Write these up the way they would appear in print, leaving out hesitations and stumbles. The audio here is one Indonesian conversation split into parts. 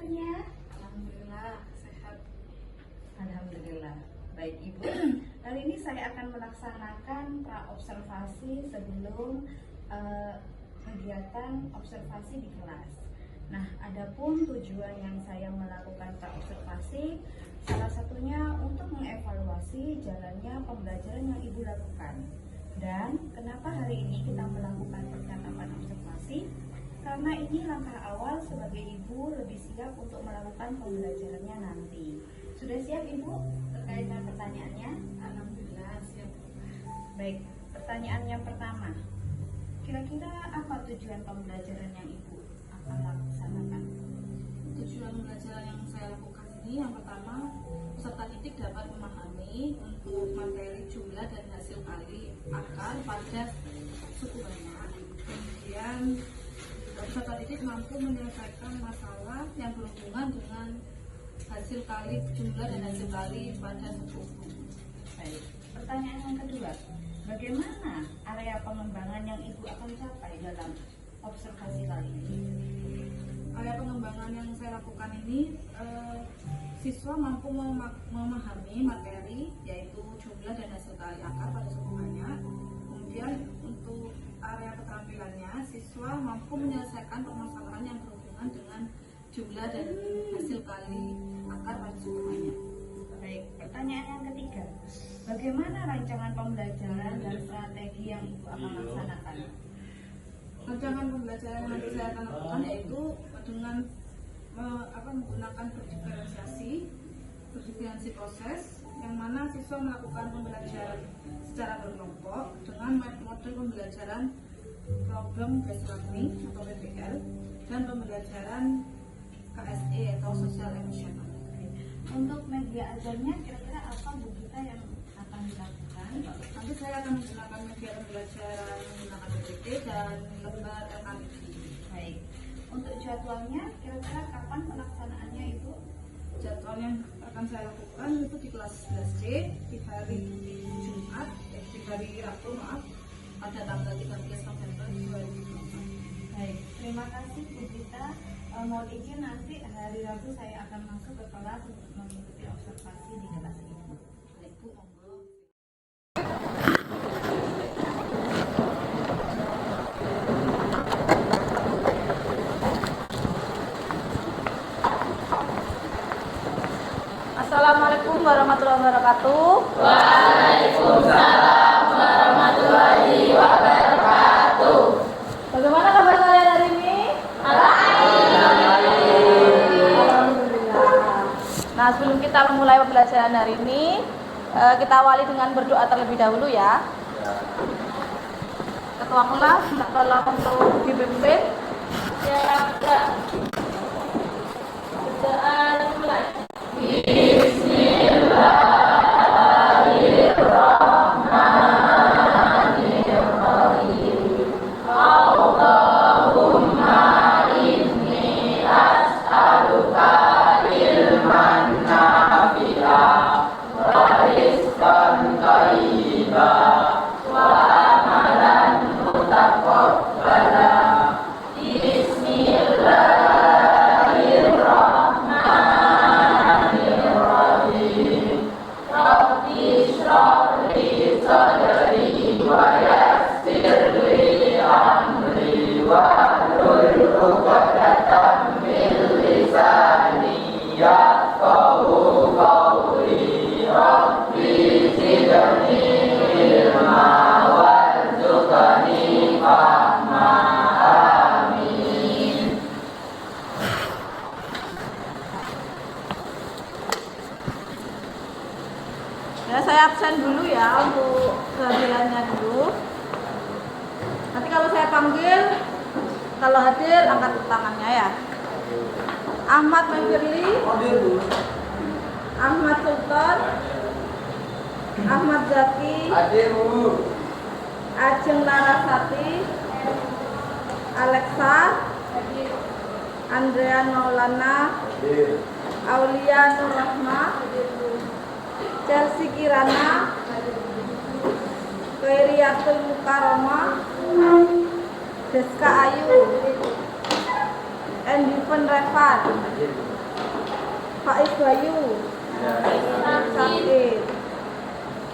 kabarnya? Alhamdulillah sehat. Alhamdulillah. Baik Ibu, kali ini saya akan melaksanakan pra-observasi sebelum kegiatan observasi di kelas. Nah, adapun tujuan yang saya melakukan pra-observasi, salah satunya untuk mengevaluasi jalannya pembelajaran yang Ibu lakukan. Dan kenapa hari ini kita melakukan percakapan observasi? Karena ini langkah awal sebagai ibu lebih siap untuk melakukan pembelajarannya nanti. Sudah siap Ibu terkait dengan pertanyaannya? Alhamdulillah siap. Baik, pertanyaan yang pertama. Kira-kira apa tujuan pembelajaran yang Ibu akan laksanakan? Tujuan pembelajaran yang saya lakukan ini yang pertama, peserta didik dapat memahami untuk materi jumlah dan hasil kali akar pada suku banyak. Kemudian peserta didik mampu menyelesaikan masalah yang berhubungan dengan hasil kali jumlah dan hasil kali pada suku. Baik, pertanyaan yang kedua. Bagaimana area pengembangan yang Ibu akan capai dalam observasi kali ini? Area pengembangan yang saya lakukan ini, siswa mampu memahami materi yaitu jumlah dan hasil kali akar pada suku banyak. Kemudian untuk area keterampilannya, siswa mampu menyelesaikan permasalahan yang berhubungan dengan jumlah dan hasil kali akar pada suku banyak. Baik, pertanyaan yang ketiga. Bagaimana rancangan pembelajaran dan strategi yang Ibu akan laksanakan? Rancangan pembelajaran yang nanti saya akan lakukan yaitu dengan menggunakan berdiferensiasi proses, yang mana siswa melakukan pembelajaran secara berkelompok dengan model pembelajaran problem based learning atau PBL dan pembelajaran KSE atau social emotional. Untuk media ajarnya kira-kira apa Bu Gita yang akan dilakukan? Nanti saya akan menggunakan media pembelajaran menggunakan PPT dan lembar LKPD. Baik. Untuk jadwalnya kira-kira kapan pelaksanaannya Ibu? Jadwal yang akan saya lakukan itu di kelas 11C di hari Jumat, di hari Rabu pada tanggal 13 November 2020. Baik, terima kasih Bu Gita. Mohon izin nanti hari Rabu saya akan masuk ke kelas untuk mengikuti observasi di kelas Ibu. Baik Bu, monggo. Assalamualaikum warahmatullahi wabarakatuh. Waalaikumsalam warahmatullahi wabarakatuh. Bagaimana kabar kalian hari ini? Alhamdulillah. Nah, sebelum kita memulai pembelajaran hari ini, kita awali dengan berdoa terlebih dahulu ya. Ketua kelas, minta tolong untuk dipimpin. Ya, bacaan mulai. Ya, saya absen dulu ya untuk kehadirannya dulu. Nanti kalau saya panggil, kalau hadir angkat tangannya ya. Ahmad Mengfirli, Ahmad Sultan, Ahmad Zaki, Ajeng Larasati, Alexa, Andrea Maulana, Aulia Nur Rahma, Chelsea Kirana, Khairiyatul Mukarramah, Deska Ayu, and Yuven Revan. Faiz Bayu sakit.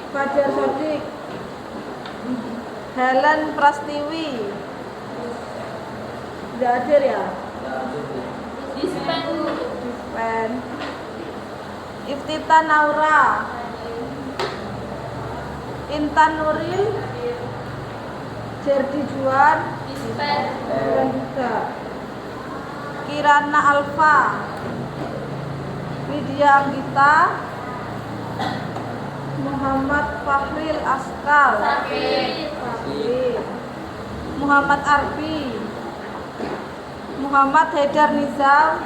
Fajar Sodik, Helen Prastiwi tidak hadir ya. Dispen. Iftita Naura, Intan Nuril, Jerdi Juan, dan juga Kirana Alfa, Widya Anggita, Muhammad Fahril Askal, sakit. Muhammad Arbi, Muhammad Haidar Nizam,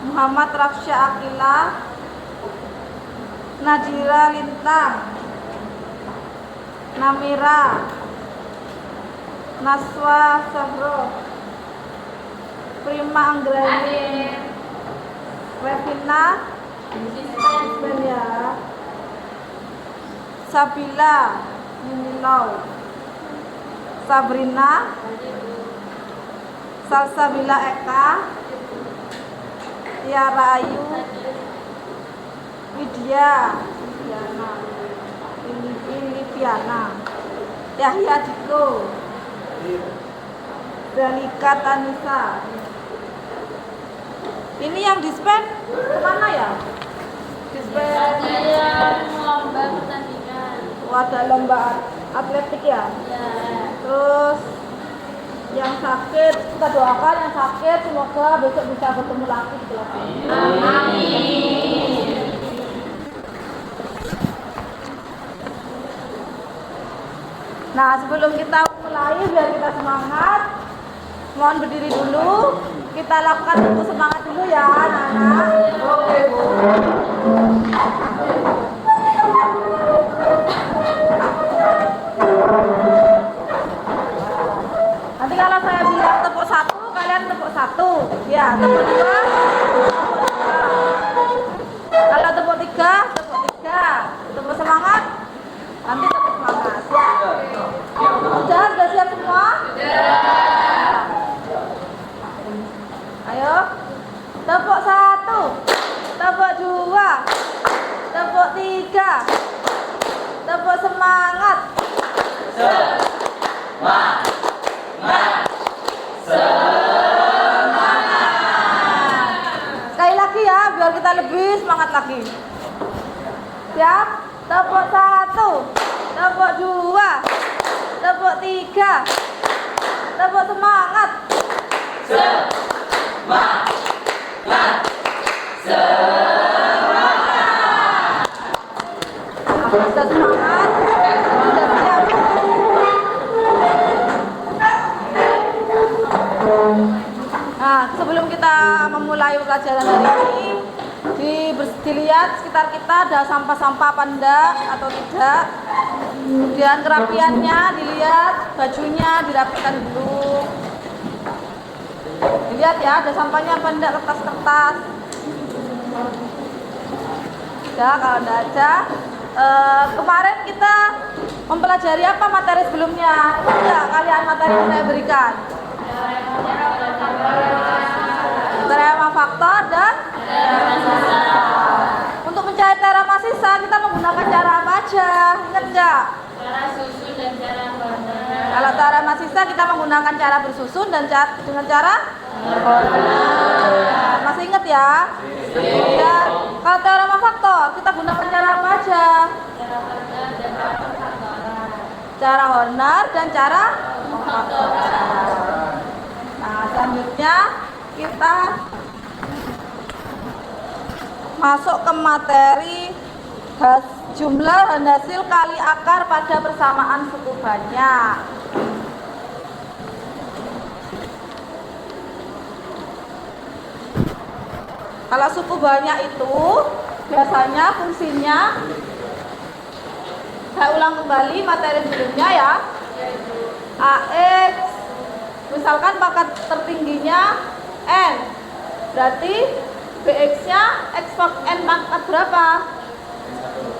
Muhammad Rafsya Akila, Nadira Lintang, Namira, Naswa Sahro, Prima Anggrani, Revina, ya. Sabila, Minilau, Sabrina, Salsabila Eka, Tiara Ayu, Widya, Liviana, Yahya Diko, Dalika Tanisa. Ini yang dispen kemana ya? Dispen lomba pertandingan. ada lomba atletik ya? Terus yang sakit kita doakan, yang sakit semoga besok bisa bertemu lagi di kelas. Amin. Nah, sebelum kita mulai biar kita semangat, mohon berdiri dulu. Kita lakukan tepuk semangat dulu ya, anak-anak. Oke, Bu. Nanti kalau saya bilang tepuk satu, kalian tepuk satu. Ya, tepuk dua, tepuk dua. Kalau tepuk tiga, tepuk tiga. Tepuk semangat, nanti tepuk semangat. Ya. Sudah siap semua? Ayo, tepuk satu, tepuk dua, tepuk tiga, tepuk semangat. Semangat. Sekali lagi ya, biar kita lebih semangat lagi. Siap? Tepuk satu, tepuk dua, tepuk tiga, tepuk semangat. Semangat. Sudah semangat? Sudah siap? Nah, sebelum kita memulai pelajaran hari ini, dilihat sekitar kita ada sampah-sampah apa enggak atau tidak. Kemudian kerapiannya dilihat, bajunya dirapikan dulu. Dilihat ya, ada sampahnya apa enggak, kertas-kertas. Ya, kalau enggak ada. Kemarin kita mempelajari apa materi sebelumnya? Enggak, kalian materi yang saya berikan. Teorema faktor dan untuk mencari teorema sisa kita menggunakan cara apa aja? Ingat enggak? Cara susun dan cara Horner. Kalau teorema sisa kita menggunakan cara bersusun dan dengan cara Horner. Masih ingat ya? Ya. Kalau teorema faktor kita gunakan cara apa aja? Cara Horner dan cara faktor. Cara Horner dan cara faktor. Nah, selanjutnya kita masuk ke materi jumlah dan hasil kali akar pada persamaan suku banyak. Kalau suku banyak itu biasanya fungsinya, saya ulang kembali materi sebelumnya ya. AX misalkan pangkat tertingginya N, berarti BX nya X N pangkat berapa?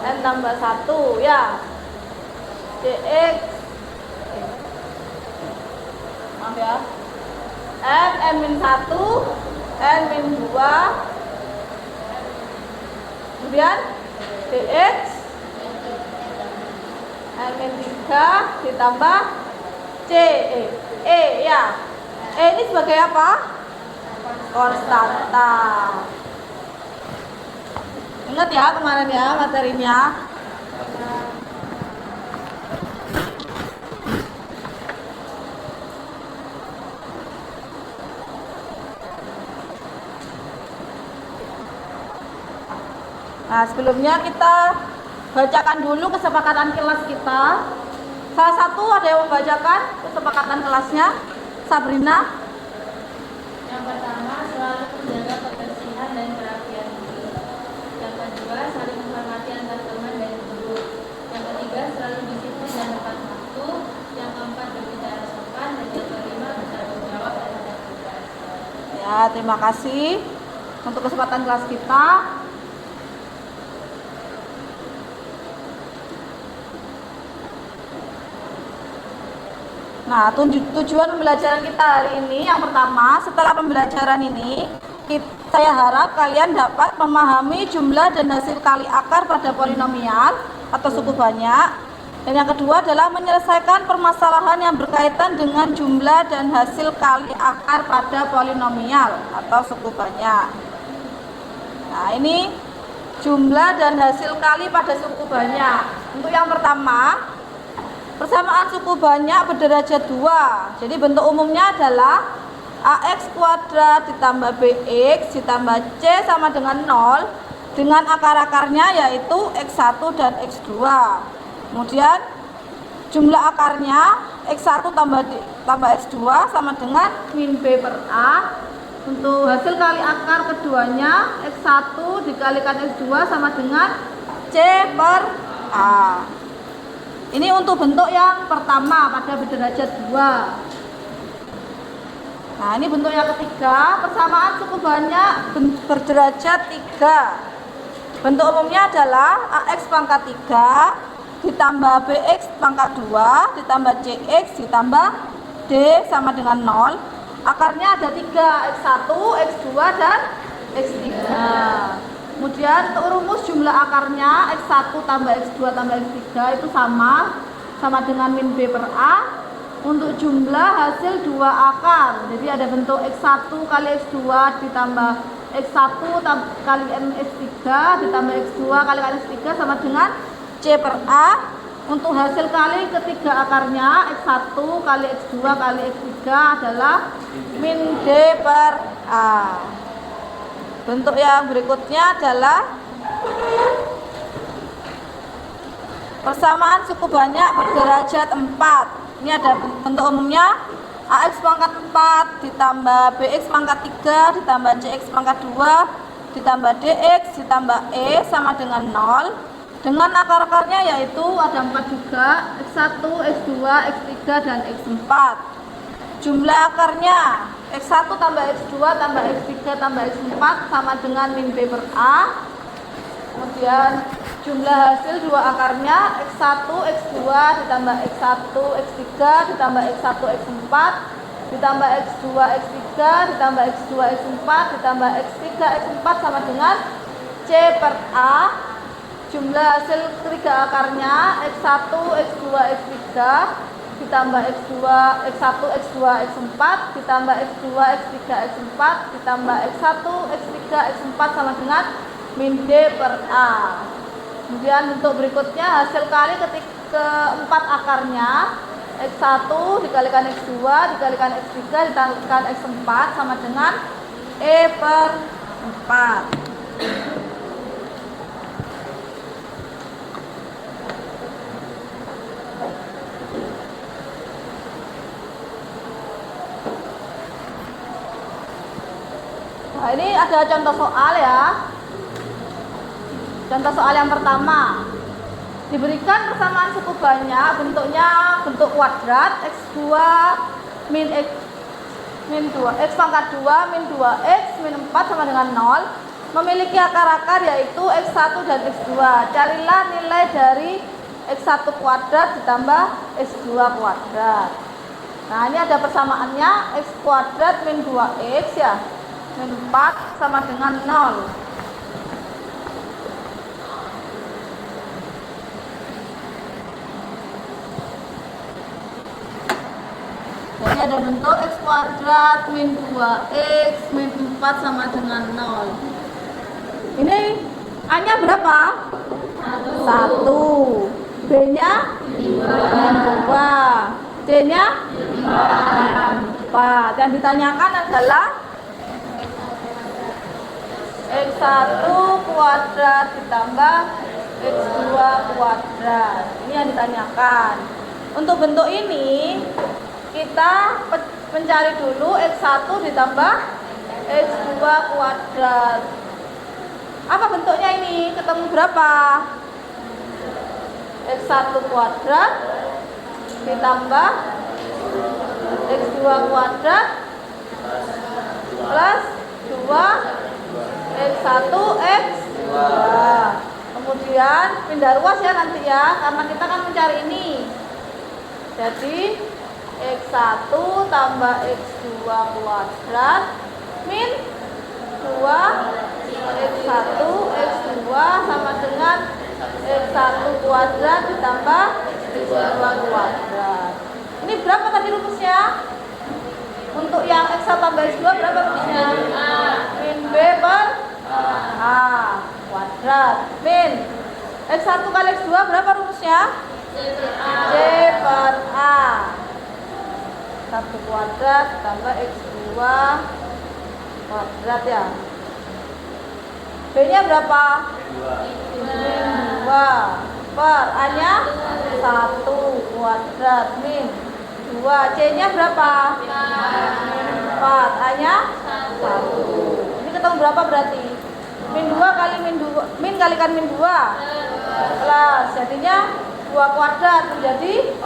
N tambah 1 ya. DX maaf ya, N min 1, N min 2, Kemudian dx N-3 ditambah C ya. Ini sebagai apa? Konstanta. Ingat ya kemarin ya materinya. Nah, sebelumnya kita bacakan dulu kesepakatan kelas kita. Salah satu ada yang membacakan kesepakatan kelasnya? Sabrina. Yang pertama, selalu menjaga kebersihan dan kerapian diri. Yang kedua, saling menghormati antar teman dan guru. Yang ketiga, selalu disiplin dan tepat waktu. Yang keempat, berbicara sopan. Dan yang kelima, bertanggung jawab terhadap tugas. Ya, terima kasih untuk kesempatan kelas kita. Nah, tujuan pembelajaran kita hari ini yang pertama, setelah pembelajaran ini, saya harap kalian dapat memahami jumlah dan hasil kali akar pada polinomial atau suku banyak. Dan yang kedua adalah menyelesaikan permasalahan yang berkaitan dengan jumlah dan hasil kali akar pada polinomial atau suku banyak. Nah, ini jumlah dan hasil kali pada suku banyak. Untuk yang pertama, persamaan suku banyak berderajat 2. Jadi bentuk umumnya adalah AX kuadrat ditambah BX ditambah C sama dengan 0 dengan akar-akarnya yaitu X1 dan X2. Kemudian jumlah akarnya X1 tambah X2 sama dengan min B per A. Untuk hasil kali akar keduanya X1 dikalikan X2 sama dengan C per A. Ini untuk bentuk yang pertama pada berderajat 2. Nah, ini bentuk yang ketiga, persamaan suku banyak berderajat 3. Bentuk umumnya adalah AX pangkat 3 ditambah BX pangkat 2 ditambah CX ditambah D sama dengan 0. Akarnya ada 3, X1, X2 dan X3. Kemudian untuk rumus jumlah akarnya X1 tambah X2 tambah X3 itu sama dengan min B per A. Untuk jumlah hasil 2 akar, jadi ada bentuk X1 kali X2 ditambah X1 kali X3 ditambah X2 kali X3 sama dengan C per A. Untuk hasil kali ketiga akarnya X1 kali X2 kali X3 adalah min D per A. Bentuk yang berikutnya adalah persamaan suku banyak berderajat 4. Ini ada bentuk umumnya AX pangkat 4 ditambah BX pangkat 3 ditambah CX pangkat 2 ditambah DX ditambah E sama dengan 0 dengan akar-akarnya yaitu ada 4 juga, X1, X2, X3 dan X4. Jumlah akarnya X1 tambah X2 tambah X3 tambah X4 sama dengan min B per A. Kemudian jumlah hasil 2 akarnya X1, X2 ditambah X1, X3 ditambah X1, X4 ditambah X2, X3 ditambah X2, X4 ditambah X3, X4 sama dengan C per A. Jumlah hasil ketiga akarnya X1, X2, X3 ditambah X2, X1, X2, X4 ditambah X2, X3, X4 ditambah X1, X3, X4 sama dengan min D per A. Kemudian bentuk berikutnya hasil kali keempat akarnya X1 dikalikan X2 dikalikan X3 dikalikan X4 sama dengan E per 4. Nah, ini ada contoh soal ya. Contoh soal yang pertama. Diberikan persamaan suku banyak, bentuknya bentuk kuadrat X2 min X min 2 X pangkat 2 min 2X min 4 sama dengan 0. Memiliki akar-akar yaitu X1 dan X2. Carilah nilai dari X1 kuadrat ditambah X2 kuadrat. Nah, ini ada persamaannya X kuadrat min 2X ya. Min 4 sama dengan 0. ada bentuk x kuadrat min 2x min 4 sama dengan 0. Ini A-nya berapa? 1. B-nya 2. C-nya 4. Yang ditanyakan adalah x1 kuadrat ditambah x2 kuadrat. Ini yang ditanyakan. Untuk bentuk ini kita mencari dulu x1 ditambah x2 kuadrat. Apa bentuknya ini? Ketemu berapa? x1 kuadrat ditambah x2 kuadrat plus 2 x1 x2. Kemudian pindah ruas ya nanti ya, karena kita kan mencari ini. Jadi x1 tambah x2 kuadrat min 2 x1 x2 sama dengan x1 kuadrat ditambah x2 kuadrat. Ini berapa tadi rumusnya? Untuk yang x1 tambah x2 berapa rumusnya? Min b per a kuadrat min x1 kali x2 berapa rumusnya? C per a 1 kuadrat tambah x2 kuadrat ya. B nya berapa? Min 2 per A nya 1 kuadrat min 2. C nya berapa? Min 4. A nya 1. Ini ketemu berapa berarti? Min 2 kali min 2, min kalikan min 2 plus jadinya 2 kuadrat menjadi 4.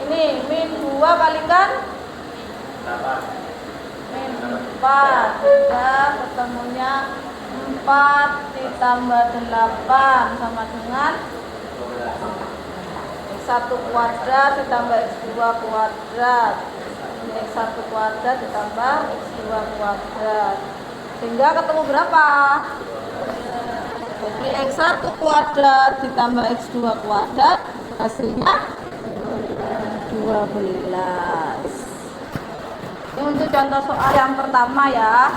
Ini min 2 kalikan min 4. Sudah ketemunya 4 ditambah 8 sama dengan x1 kuadrat ditambah x2 kuadrat. X1 kuadrat ditambah x2 kuadrat. Sehingga ketemu berapa? Jadi x1 kuadrat ditambah x2 kuadrat hasilnya 12. Ini untuk contoh soal yang pertama ya.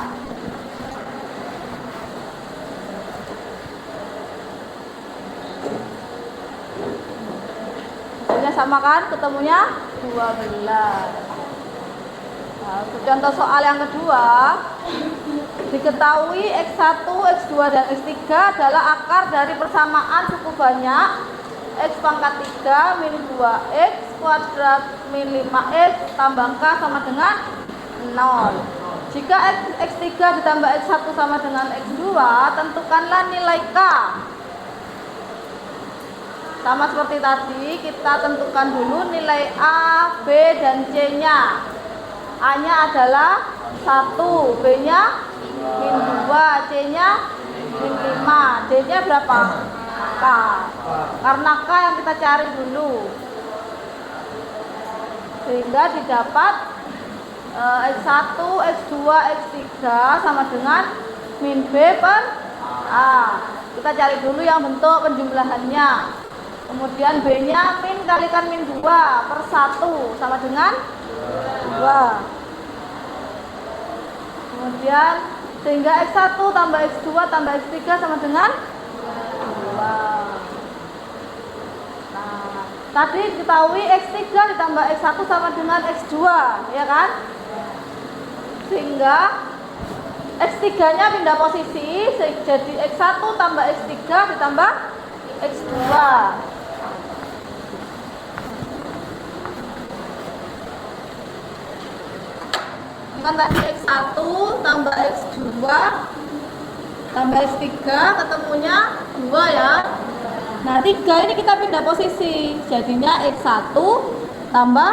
Hasilnya sama kan? Ketemunya 12. Nah, untuk contoh soal yang kedua, diketahui x1, x2, dan x3 adalah akar dari persamaan suku banyak x pangkat 3 min 2x kuadrat min 5x tambah k sama dengan 0. Jika x3 ditambah x1 sama dengan x2, tentukanlah nilai k. Sama seperti tadi, kita tentukan dulu nilai a, b, dan c nya. A nya adalah 1, b nya min 2, c nya min 5, d nya berapa? K. Karena K yang kita cari dulu, sehingga didapat X1, X2, X3 sama dengan min B per A. Kita cari dulu yang bentuk penjumlahannya. Kemudian B nya min kalikan min 2 per 1 sama dengan 2. Kemudian sehingga X1 tambah X2 tambah X3 sama dengan 2. Nah, tadi diketahui X3 ditambah X1 sama dengan X2, ya kan? Sehingga X3 nya pindah posisi, jadi X1 tambah X3 ditambah X2. Kan tadi X1 tambah X2 tambah X3 ketemunya 2 ya. Nah 3 ini kita pindah posisi, jadinya X1 tambah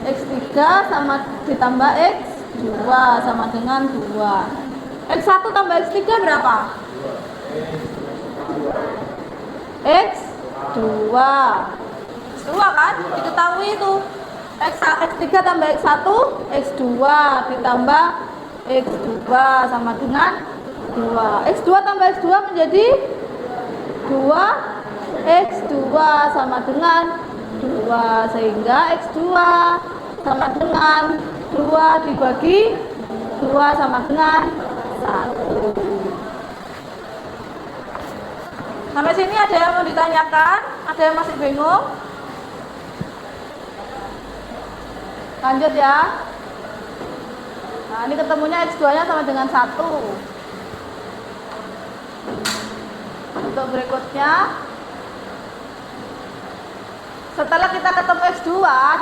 X3 sama ditambah X2 sama dengan 2. X1 tambah X3 berapa? X2. X2 kan? Diketahui itu. X3 tambah X1, X2 ditambah X2 sama dengan 2. X2 tambah X2 menjadi 2 X2 sama dengan 2, sehingga X2 sama dengan 2 dibagi 2 sama dengan 1. Sampai sini ada yang mau ditanyakan? Ada yang masih bingung? Lanjut ya. Nah, ini ketemunya X2 nya sama dengan 1. Untuk berikutnya, setelah kita ketemu X2,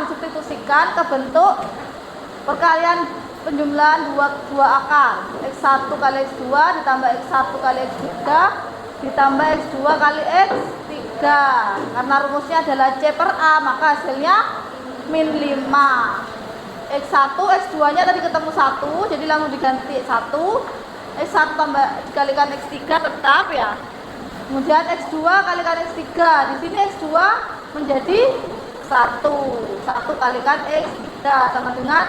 disubstitusikan ke bentuk perkalian penjumlahan dua akar. X1 kali X2 ditambah X1 kali X3 ditambah X2 kali X3. Karena rumusnya adalah C per A, maka hasilnya min 5. X1, X2 nya tadi ketemu 1, jadi langsung diganti 1. X1 tambah dikalikan X3 tetap ya. Kemudian X2 kalikan X3. Di sini X2 menjadi 1 kalikan X3 sama dengan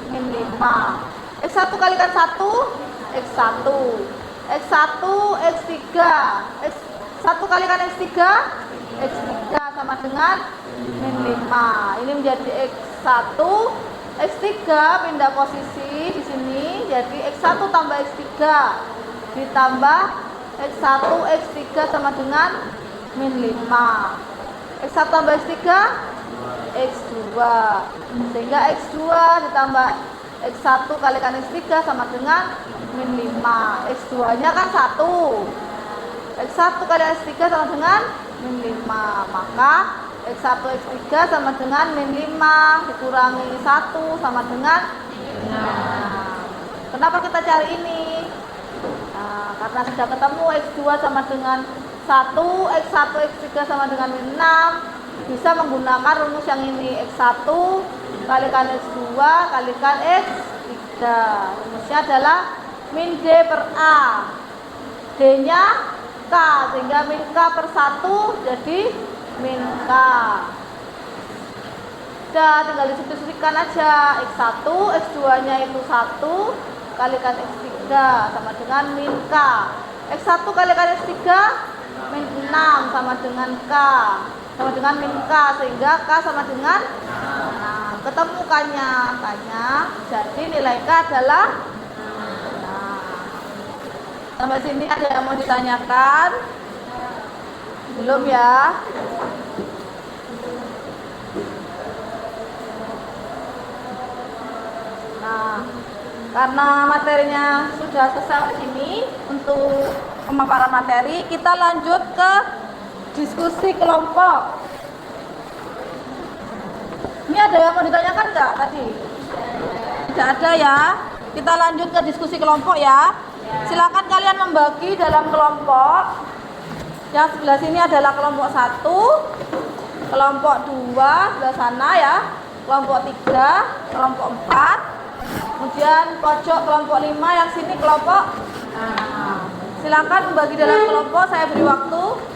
min 5. X1 kalikan 1, X1. X1, X3. X1 kalikan X3, X3 sama dengan min 5. Ini menjadi X1, X3 pindah posisi di sini, jadi X1 tambah X3 ditambah X1, X3 sama dengan min 5. X1 tambah X3, X2, sehingga X2 ditambah X1 kalikan X3 sama dengan min 5. X2 nya kan 1, X1 kali X3 sama dengan min 5, maka X1 X3 sama dengan min 5 dikurangi 1 sama dengan 5. Kenapa kita cari ini? Nah, karena sudah ketemu X2 sama dengan 1, X1 X3 sama dengan min 6, bisa menggunakan rumus yang ini. X1 kalikan X2 kalikan X3. Rumusnya adalah min D per A, D nya K, sehingga min K per 1 jadi min K. Udah, tinggal disubstitusikan aja. X1, X2 nya itu 1 kalikan X3 sama dengan min K. X1 kalikan X3 min 6 sama dengan K, sama dengan min K, sehingga K sama dengan 6. Ketemu K-nya, jadi nilai K adalah 6. Sampai sini ada yang mau ditanyakan? Belum ya? Nah, karena materinya sudah selesai ini untuk pemaparan materi, kita lanjut ke diskusi kelompok. Ini ada yang mau ditanyakan enggak tadi? Tidak ada ya. Kita lanjut ke diskusi kelompok ya. Silakan kalian membagi dalam kelompok. Yang sebelah sini adalah kelompok 1, kelompok 2 sebelah sana ya, kelompok 3, kelompok 4, kemudian pojok kelompok 5, yang sini kelompok 6. Silakan membagi dalam kelompok, saya beri waktu.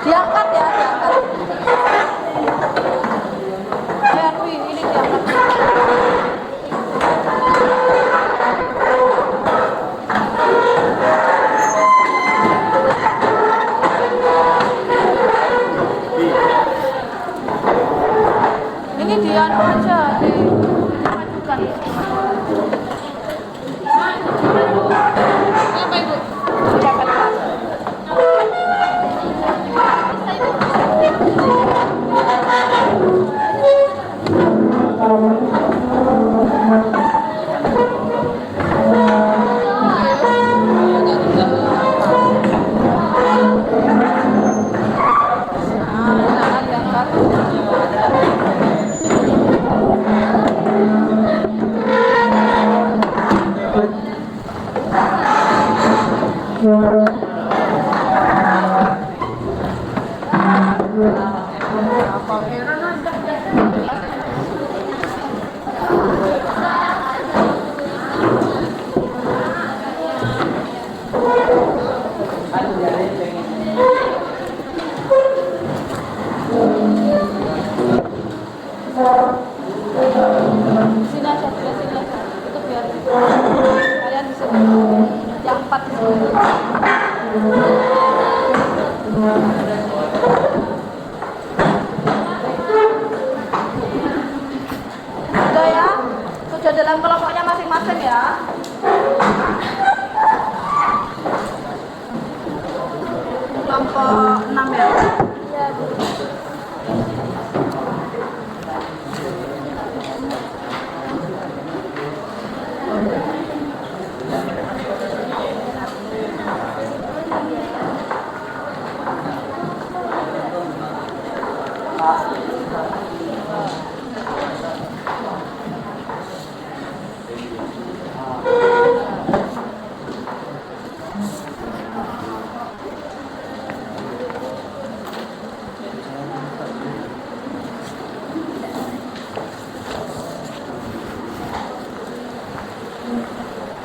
Diangkat ya, diangkat. Ini diangkat. Ini dianu aja, dimajukan. Apa ibu? Diangkat. Sini aja, sini aja. Itu biar kalian bisa yang 4 di sini. Sudah ya? Sudah dalam kelompoknya masing-masing ya? Kelompok 6 ya? Iya, Bu.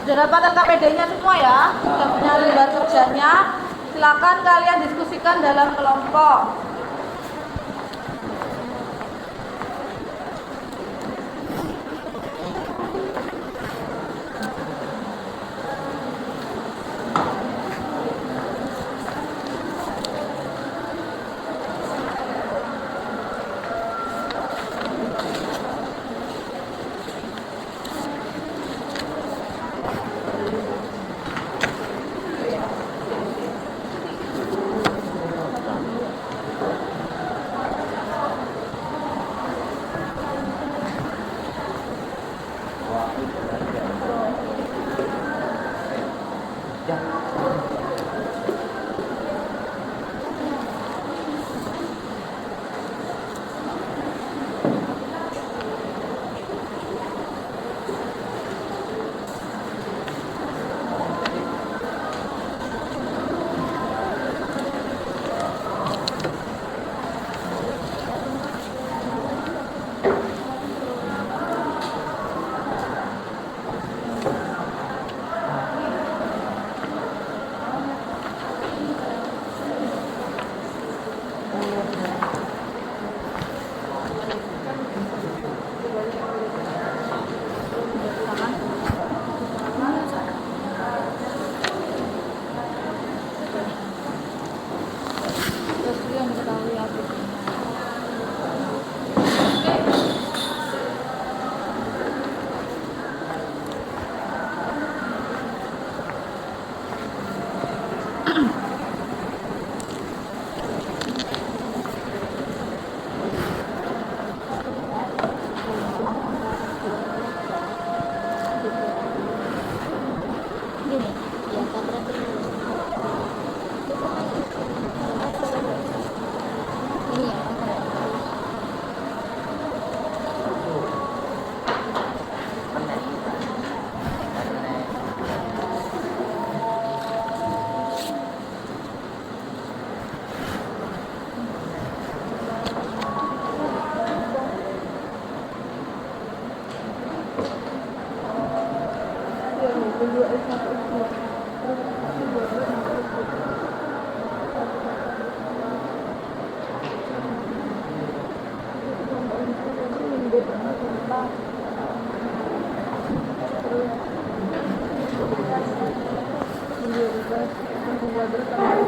Sudah dapatkan KPD-nya semua ya? Sudah punya lembar kerjanya? Silakan kalian diskusikan dalam kelompok.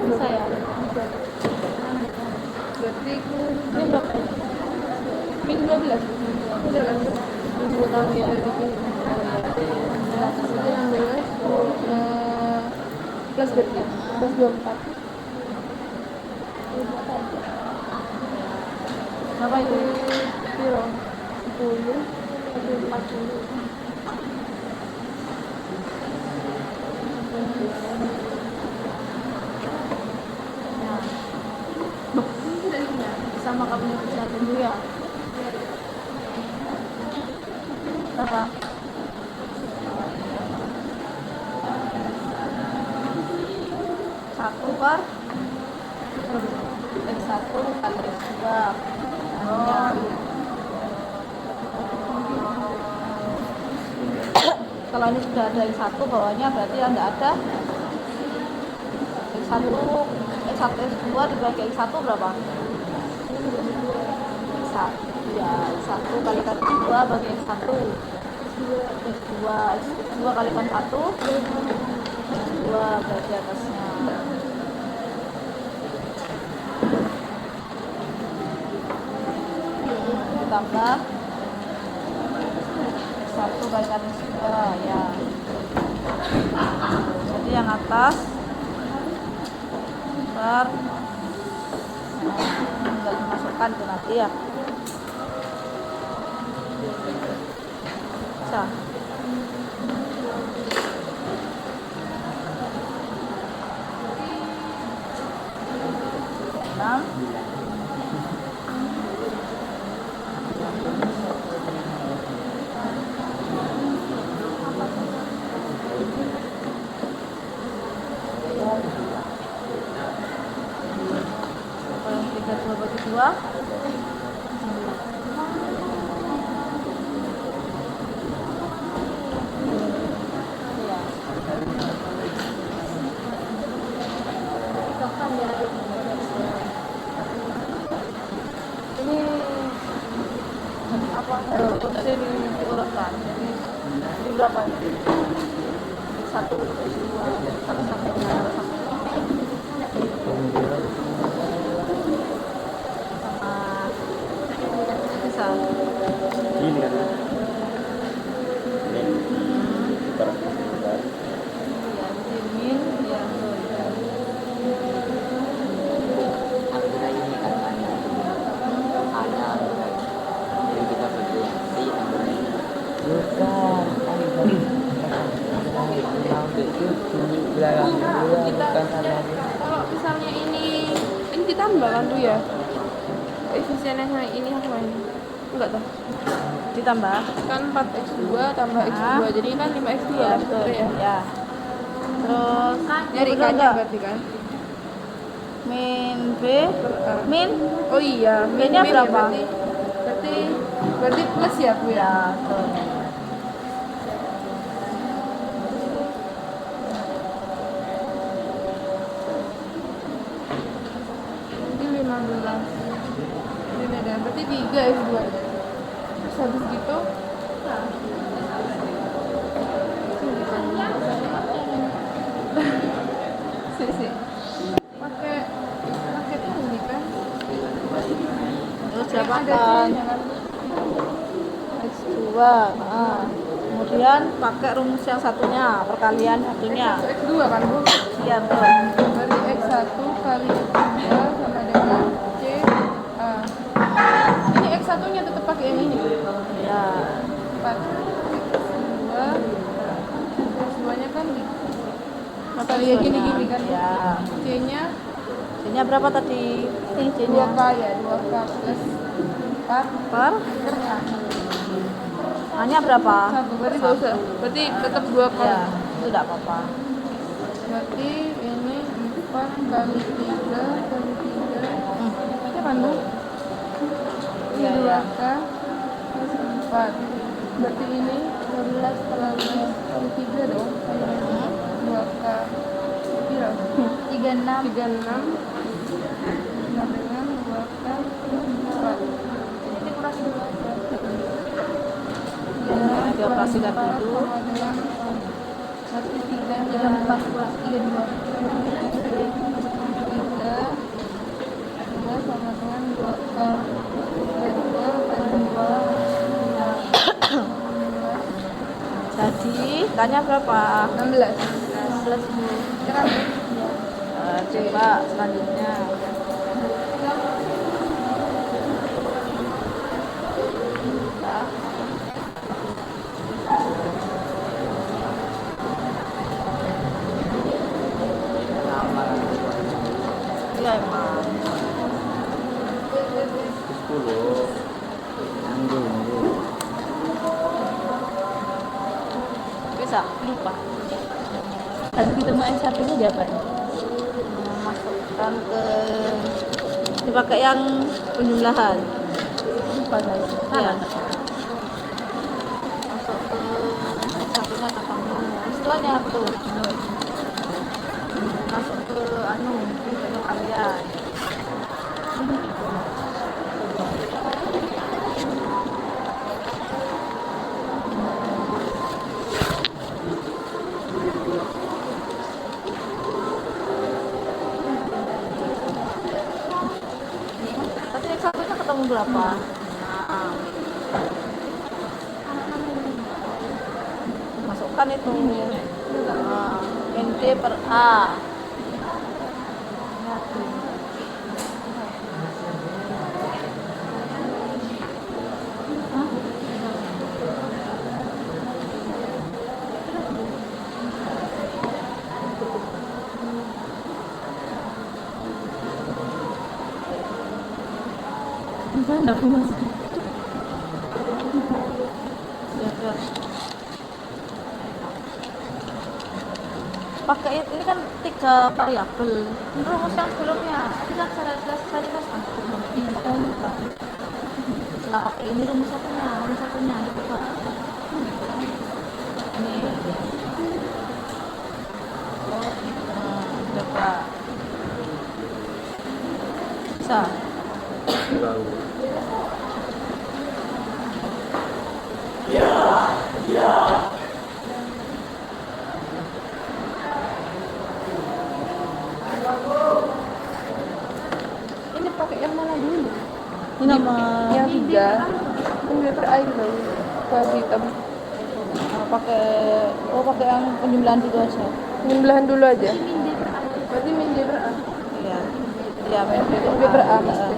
Bisa ya? Berarti ini berapa? Minggu 12? Udah kan? 20 tahun ya? Plus berarti? Plus 24. Berapa itu? Piro? 10? 40? Sama kamu kesehatan dulu ya. Apa? X1 per X1 kali X2. Kalau ini sudah ada X1 bawahnya berarti yang tidak ada X1 X2 dibagi X1 berapa? X1 ya, X1 kalikan X2 bagi X1 X2 kalikan 1 X2 berarti atasnya ditambah X1 kalikan X2 ya, jadi yang atas per tinggal dimasukkan ke nanti ya. Bisa. Enam. Kalau 32 bagi 2 ini apa ini diurutkan jadi ini berapa ini? Satu dua satu sama bisa ini kan ini berapa ya min ya angka ini kan ada yang kita bagi di angka ini bukan Kalau misalnya ini ditambah kan tuh ya, efisiennya ini apa ini? Enggak tahu. ditambah Kan 4x2 tambah x2 jadi kan 5x2 ya kan? betul Ya. ya, terus Nyari betul kan nggak? berarti kan? Min B min Oh iya, B-nya min berapa? Ya, berarti plus ya Bu ya? ya betul. Nanti 15. Ini ada berarti 3 x2 terus habis gitu sih pakai ini kan Terus yang ada dapatkan C-nya kan? X2 kemudian pakai rumus yang satunya perkalian satunya X2 kan Bu? iya betul. Berarti X1 kali X2 sama dengan C ini X1 nya tetap pakai yang ini Ya 4 X2 X2 nya kan mata ya gini kan ya C nya C-nya berapa tadi? Ini C-nya 2K ya 2K plus 4 per A-nya berapa? 1 berarti gak usah berarti tetap 2K Ya itu tidak apa-apa. berarti ini 4 kali 3 kali 3 ya kan Bu? Ini Iya, iya. 2K plus 4 berarti ini 12 kali 3 dong 2K kira 36 sama dengan 2K plus 4 ini kurang 2 Dioperasikan dulu. sama dengan 1 3 dan 4 plus 3 sama dengan 2K Jadi K-nya berapa? 16 Bu kan Coba selanjutnya iya emang 10 anggung bisa lupa tadi ketemu S1 nya diapain? Kan ke dipakai yang penjumlahan. Salah. Masuk ke satunya kakak dulu. Istilahnya tuh. Masuk ke kalian. Tadi yang satunya ketemu berapa? Nah, masukkan itu. Nah, NT per A. Enggak mas. Ya. Pakai ini kan 3 variabel. Rumus yang sebelumnya kita cara cari mas. Nah, pakai ini rumus satunya coba. Ini. Coba. Bisa. Ini pakai yang mana dulu? Ini nama Yang 3. Ini terakhir dulu. Warna hitam. pakai yang penjumlahan dulu aja. Penjumlahan dulu aja. Berarti min D per A. Iya. Iya, Min D per A pasti.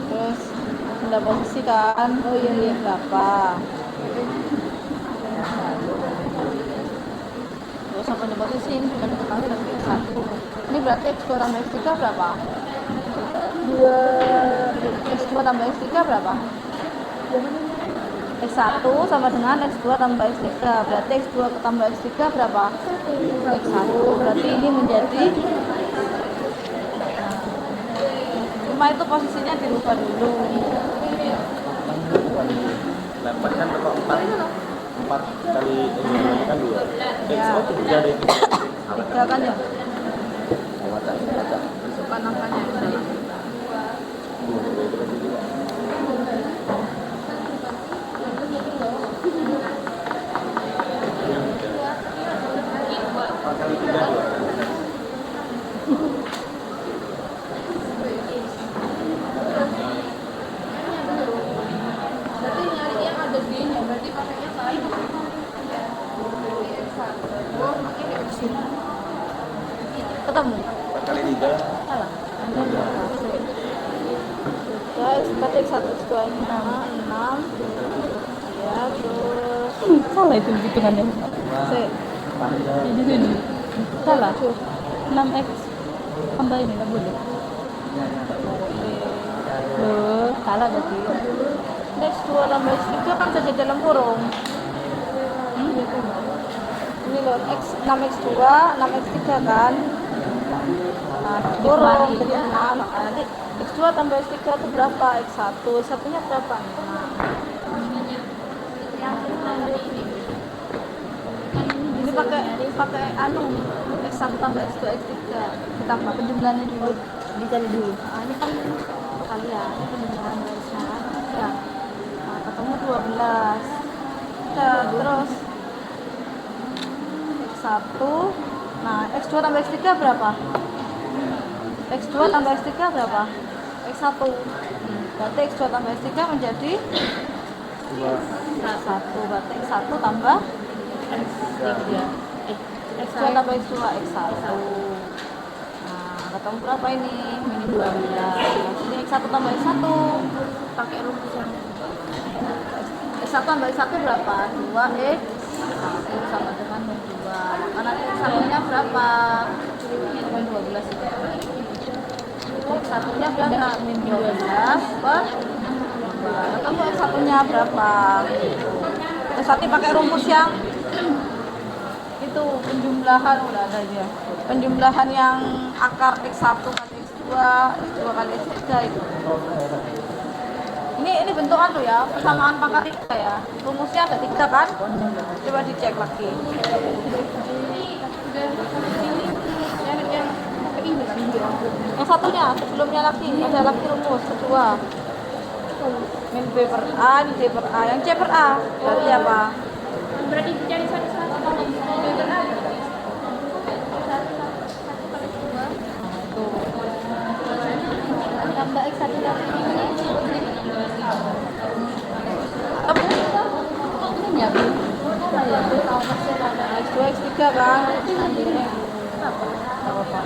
Terus benda posisi kan. Oh iya berapa? Terus sama benda posisi ini sudah diketahui nanti satu. Ini berarti X2 tambah X3 berapa? 2 X2 tambah X3 berapa? X1 sama dengan X2 tambah X3. Berarti X2 tambah X3 berapa? X1. Berarti ini menjadi cuma itu posisinya dirubah dulu. 8 kan berapa 4 kali ini kan 2. Ya. Oh 3 deh. 3 kan ya? Baca. Masukkan angkanya ke dalam. Kali 3 Berarti nyari yang ada gini, berarti pakainya kali. Ketemu? 4 kali 3. Salah. Ya, berarti X1 X2 ini 6. Ya, terus Salah itu hitungannya. C. Jadi sini. Salah. 6x tambah ini nggak boleh. Loh, salah berarti. X2 tambah X3 kan saja dalam kurung. Ini loh, X6X2, 6X3 kan. Nah, kurung jadi 6. Nanti X2 tambah X3 itu berapa? X1. X1-nya berapa? Ini pakai X1 tambah X2 X3 ditambah penjumlahannya dulu, dicari dulu. Nah, ini kan kalian ini penjumlahan garisnya kan ya. Nah, ketemu 12 ya, terus X1. Nah, X2 tambah X3 berapa? X2 tambah X3 berapa? X1. Berarti X2 tambah X3 menjadi 1. Berarti X1 tambah X3. X2 tambah X2 X1. Nah, ketemu berapa ini? Ini 12. Ini X1 tambah X1 pakai rumus yang X1 tambah X1 berapa? 2X 1 sama dengan 2. Karena X1 nya berapa? Sama 12 itu. X1 nya berapa? Min 12 per 2. Ketemu X1 nya berapa? X1 pakai rumus yang itu penjumlahan udah ada aja. Penjumlahan yang akar X1 kali X2, X2 kali X3 itu. Ini bentukan tuh ya, persamaan pangkat 3 ya. Rumusnya ada 3 kan? Coba dicek lagi. Yang satunya, sebelumnya lagi, ada lagi rumus kedua. Min B per A, ini D per A. Yang C per A, berarti apa? Berarti dicari satu-satu. B per A. Tambah X1 tambah ini ya, Bu. X2, X3 kan? Apa-apa.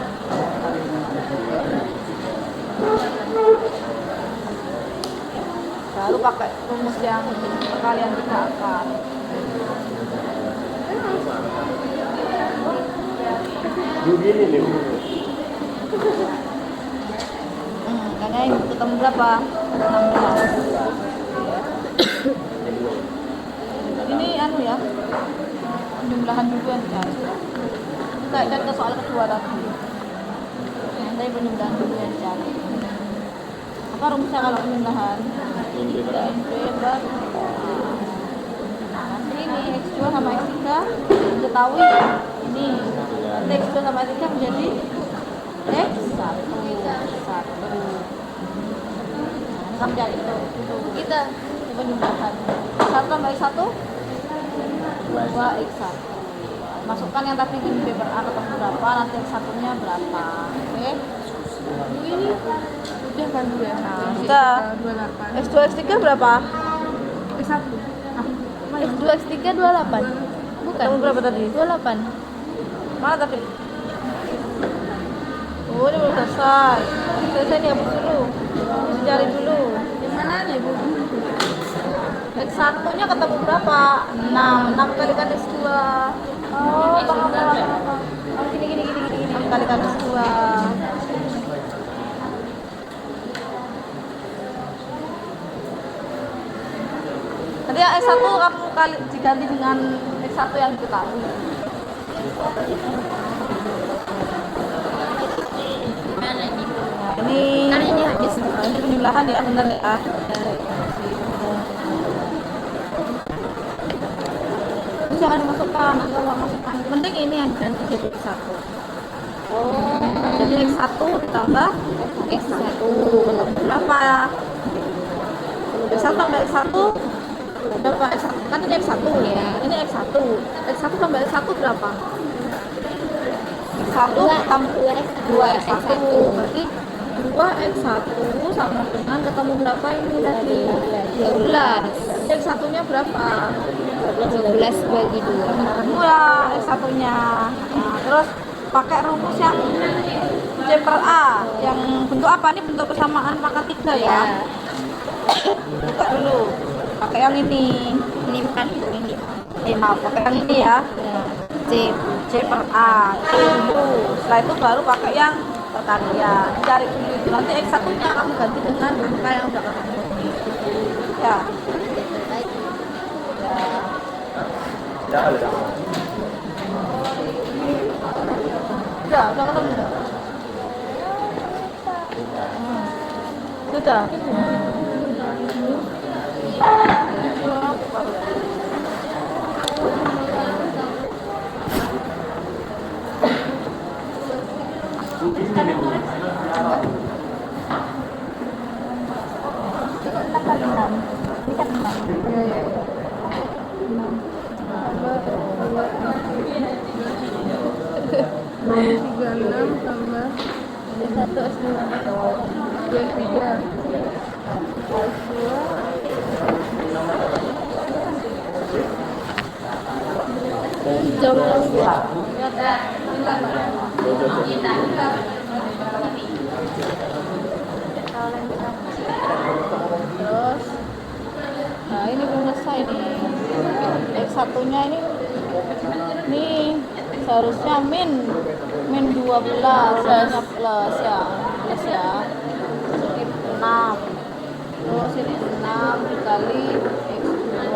Lalu pakai rumus yang perkalian 3 akar. Begini nih. Makanya ini ketemu berapa? 16. Ini anu ya, penjumlahan dulu yang dicari. Kita akan ke soal kedua tadi. Nanti penjumlahan dulu yang dicari. Apa rumusnya kalau penjumlahan? Min B per A. Nah, nanti ini X2 sama X3 diketahui ini. Nanti X2 sama X3 menjadi X1. Kita mencari itu. Kita penjumlahan. X1 tambah X1 2X1. Masukkan yang tadi min B per A ketemu berapa, nanti X1 nya berapa. Oke. Ini udah kan dulu ya. Sudah. 28. X2 X3 berapa? X1. X2 X3 28. Bukan. Ketemu berapa tadi? 28. Mana tadi? Oh, ini belum selesai. Selesai nih, hapus dulu. Cari dulu. Yang mana nih, Bu? X1 nya ketemu berapa? 6 kalikan X2. Oh, paham. Oh, gini. 6 kalikan X2. Nanti ya X1 kamu kali diganti dengan X1 yang diketahui. Nah, ini habis. Ini penjumlahan ya, benar ya. Ini jangan dimasukkan, kalau masukkan. Penting ini yang diganti jadi X1. Oh, jadi X1 ditambah X1. Berapa ya? X1 tambah X1 berapa? Kan ini X1 ya. Ini X1. X1 tambah X1 berapa? X1 tambah 2X1. Berarti 2X1 sama dengan ketemu berapa ini tadi? 12. X1 nya berapa? 12 bagi 2. Ketemu ya X1 nya. Nah, terus pakai rumus yang C per A. Yang bentuk apa? Ini bentuk persamaan pangkat 3 ya. Buka dulu. Pakai yang ini. Ini bukan ini. Maaf, pakai yang ini ya. C per A. Dulu. Setelah itu baru pakai yang perkalian. Cari dulu itu. Nanti X1 nya kamu ganti dengan angka yang udah ketemu. Ya. Udah. Udah ketemu udah. Sudah. Terus, nah ini belum selesai. ini? X1 nya ini seharusnya min 12, harusnya plus ya, ini 6, terus ini 6 dikali X2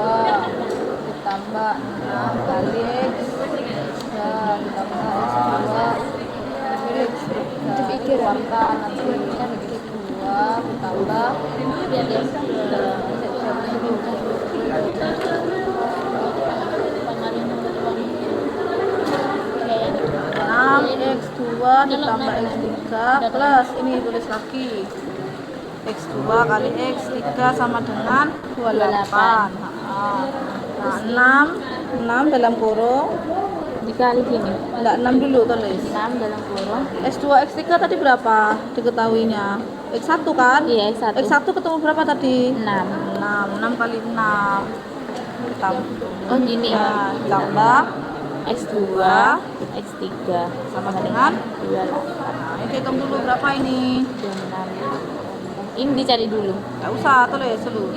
ditambah 6 kali X3 ditambah X2 dikeluarkan nanti X2 ditambah X2 ditambah X3 plus ini tulis lagi X2 kali X3 sama dengan 28. Nah, 6 dalam kurung Dikali gini. enggak 6 dulu tulis. 6 dalam kurung. X2 X3 tadi berapa diketahuinya? X1 kan? Iya, X1. X1 ketemu berapa tadi? 6. 6 kali 6 Oh, gini. ya, tambah X2, X3 sama dengan 28. nah, ini hitung dulu berapa ini? 26. Ini dicari dulu. Nggak usah tulis dulu.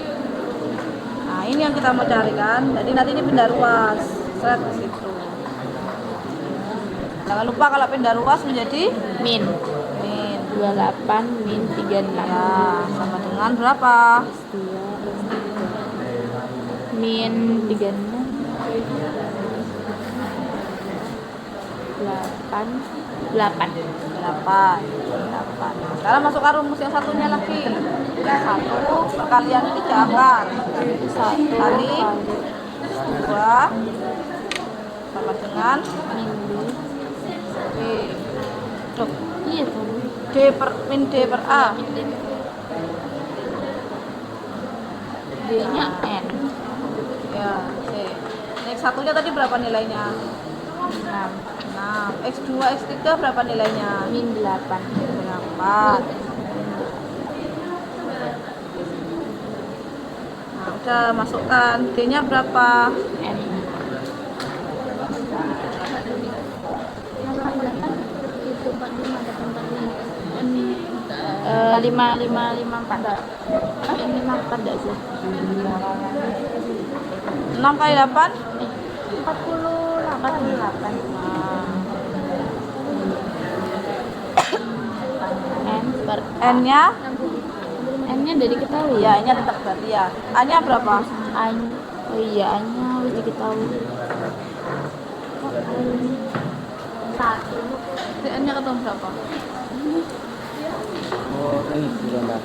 Nah ini yang kita mau cari kan, jadi nanti ini pindah ruas set ke situ. Jangan lupa kalau pindah ruas menjadi Min 28 min 36. ya sama dengan berapa? X2, min 36 8. Sekarang masuk ke rumus yang satunya lagi. Yang 1 perkalian 3 akar 1 kali 2 sama dengan Min D. Duh, iya tuh. D per min D per A. D-nya N. Ya, C. X satunya tadi berapa nilainya? 6 X2 X3 berapa nilainya? min 8. 8. Nah, udah masukkan D-nya berapa? N. 554. Ini 54 enggak sih? 6 kali 8? 48. N per N-nya? N-nya dari ketahui. Ya, N-nya tetap berarti ya. A-nya berapa? Oh iya, A-nya harus diketahui. N-nya ketemu berapa? Oh, ini gimana?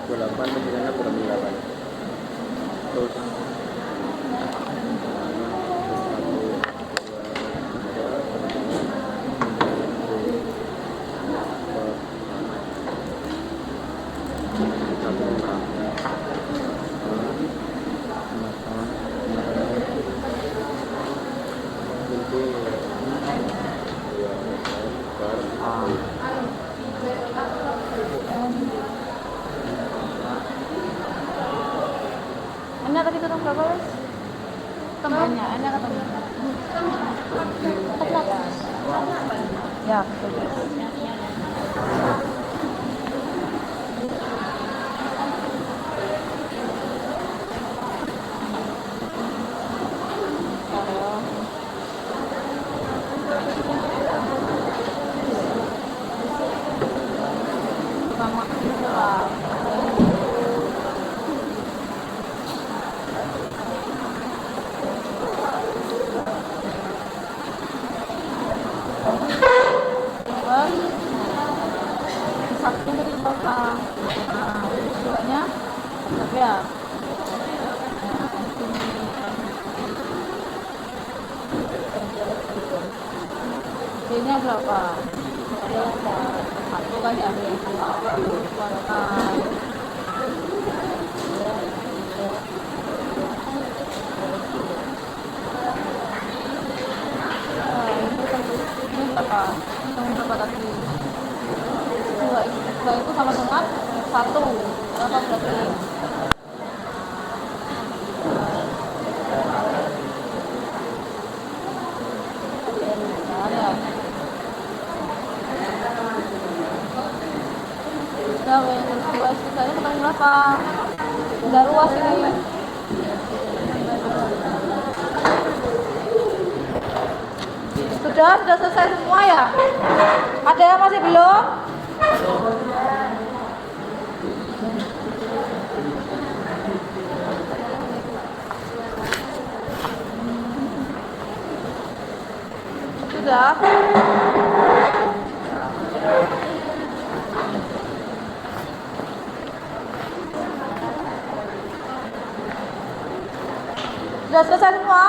Delapan pemilihannya kurang 8. Terus N-nya tadi ketemu berapa, Wes? N-nya ketemu. Ya, betul. Satu dari berapa? Duanya berapa ya? D-nya berapa? Satu kan ya? Keluarkan. 2 itu sama dengan 1. Berapa berarti? Udah, yang 2 sisanya ketemu berapa? Udah luas ini. Sudah selesai semua ya? Ada yang masih belum? Sudah. Sudah selesai semua?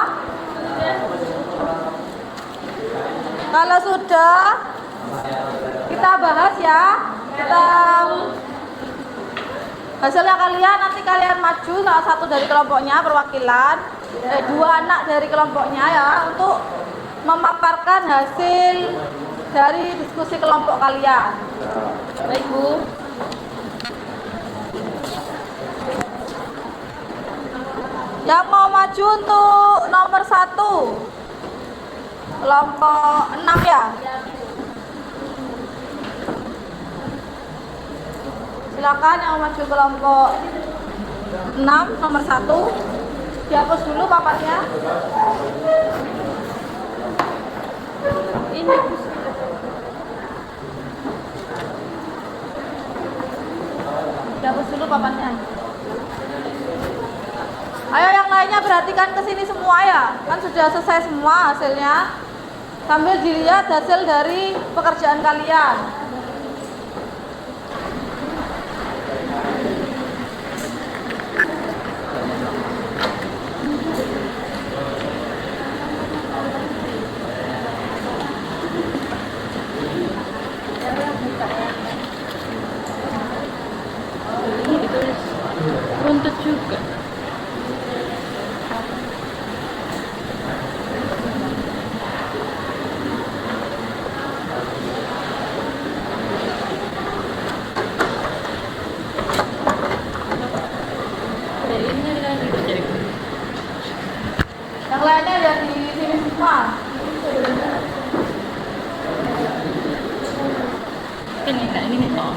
Kalau sudah, kita bahas ya. Kita hasilnya kalian, nanti kalian maju salah satu dari kelompoknya, perwakilan 2 anak dari kelompoknya ya, untuk memaparkan hasil dari diskusi kelompok kalian. Baik Bu. Yang mau maju untuk nomor 1, kelompok 6 ya. Silakan yang maju kelompok 6 nomor 1. Dihapus dulu papannya. Ini dihapus dulu papannya. Ayo yang lainnya perhatikan ke sini semua ya. Kan sudah selesai semua hasilnya. Sambil dilihat hasil dari pekerjaan kalian. Runtut juga. Yang lainnya ada di sini semua. Ini kak, ini nih kok.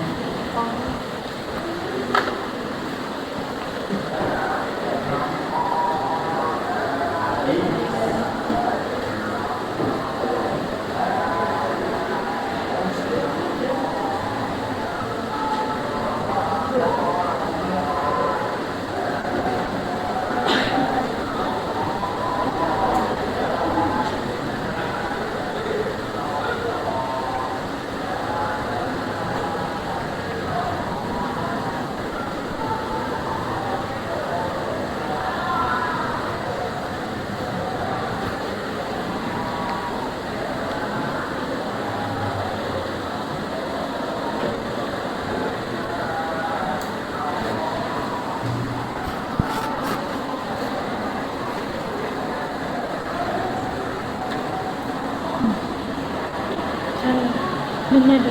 Benar,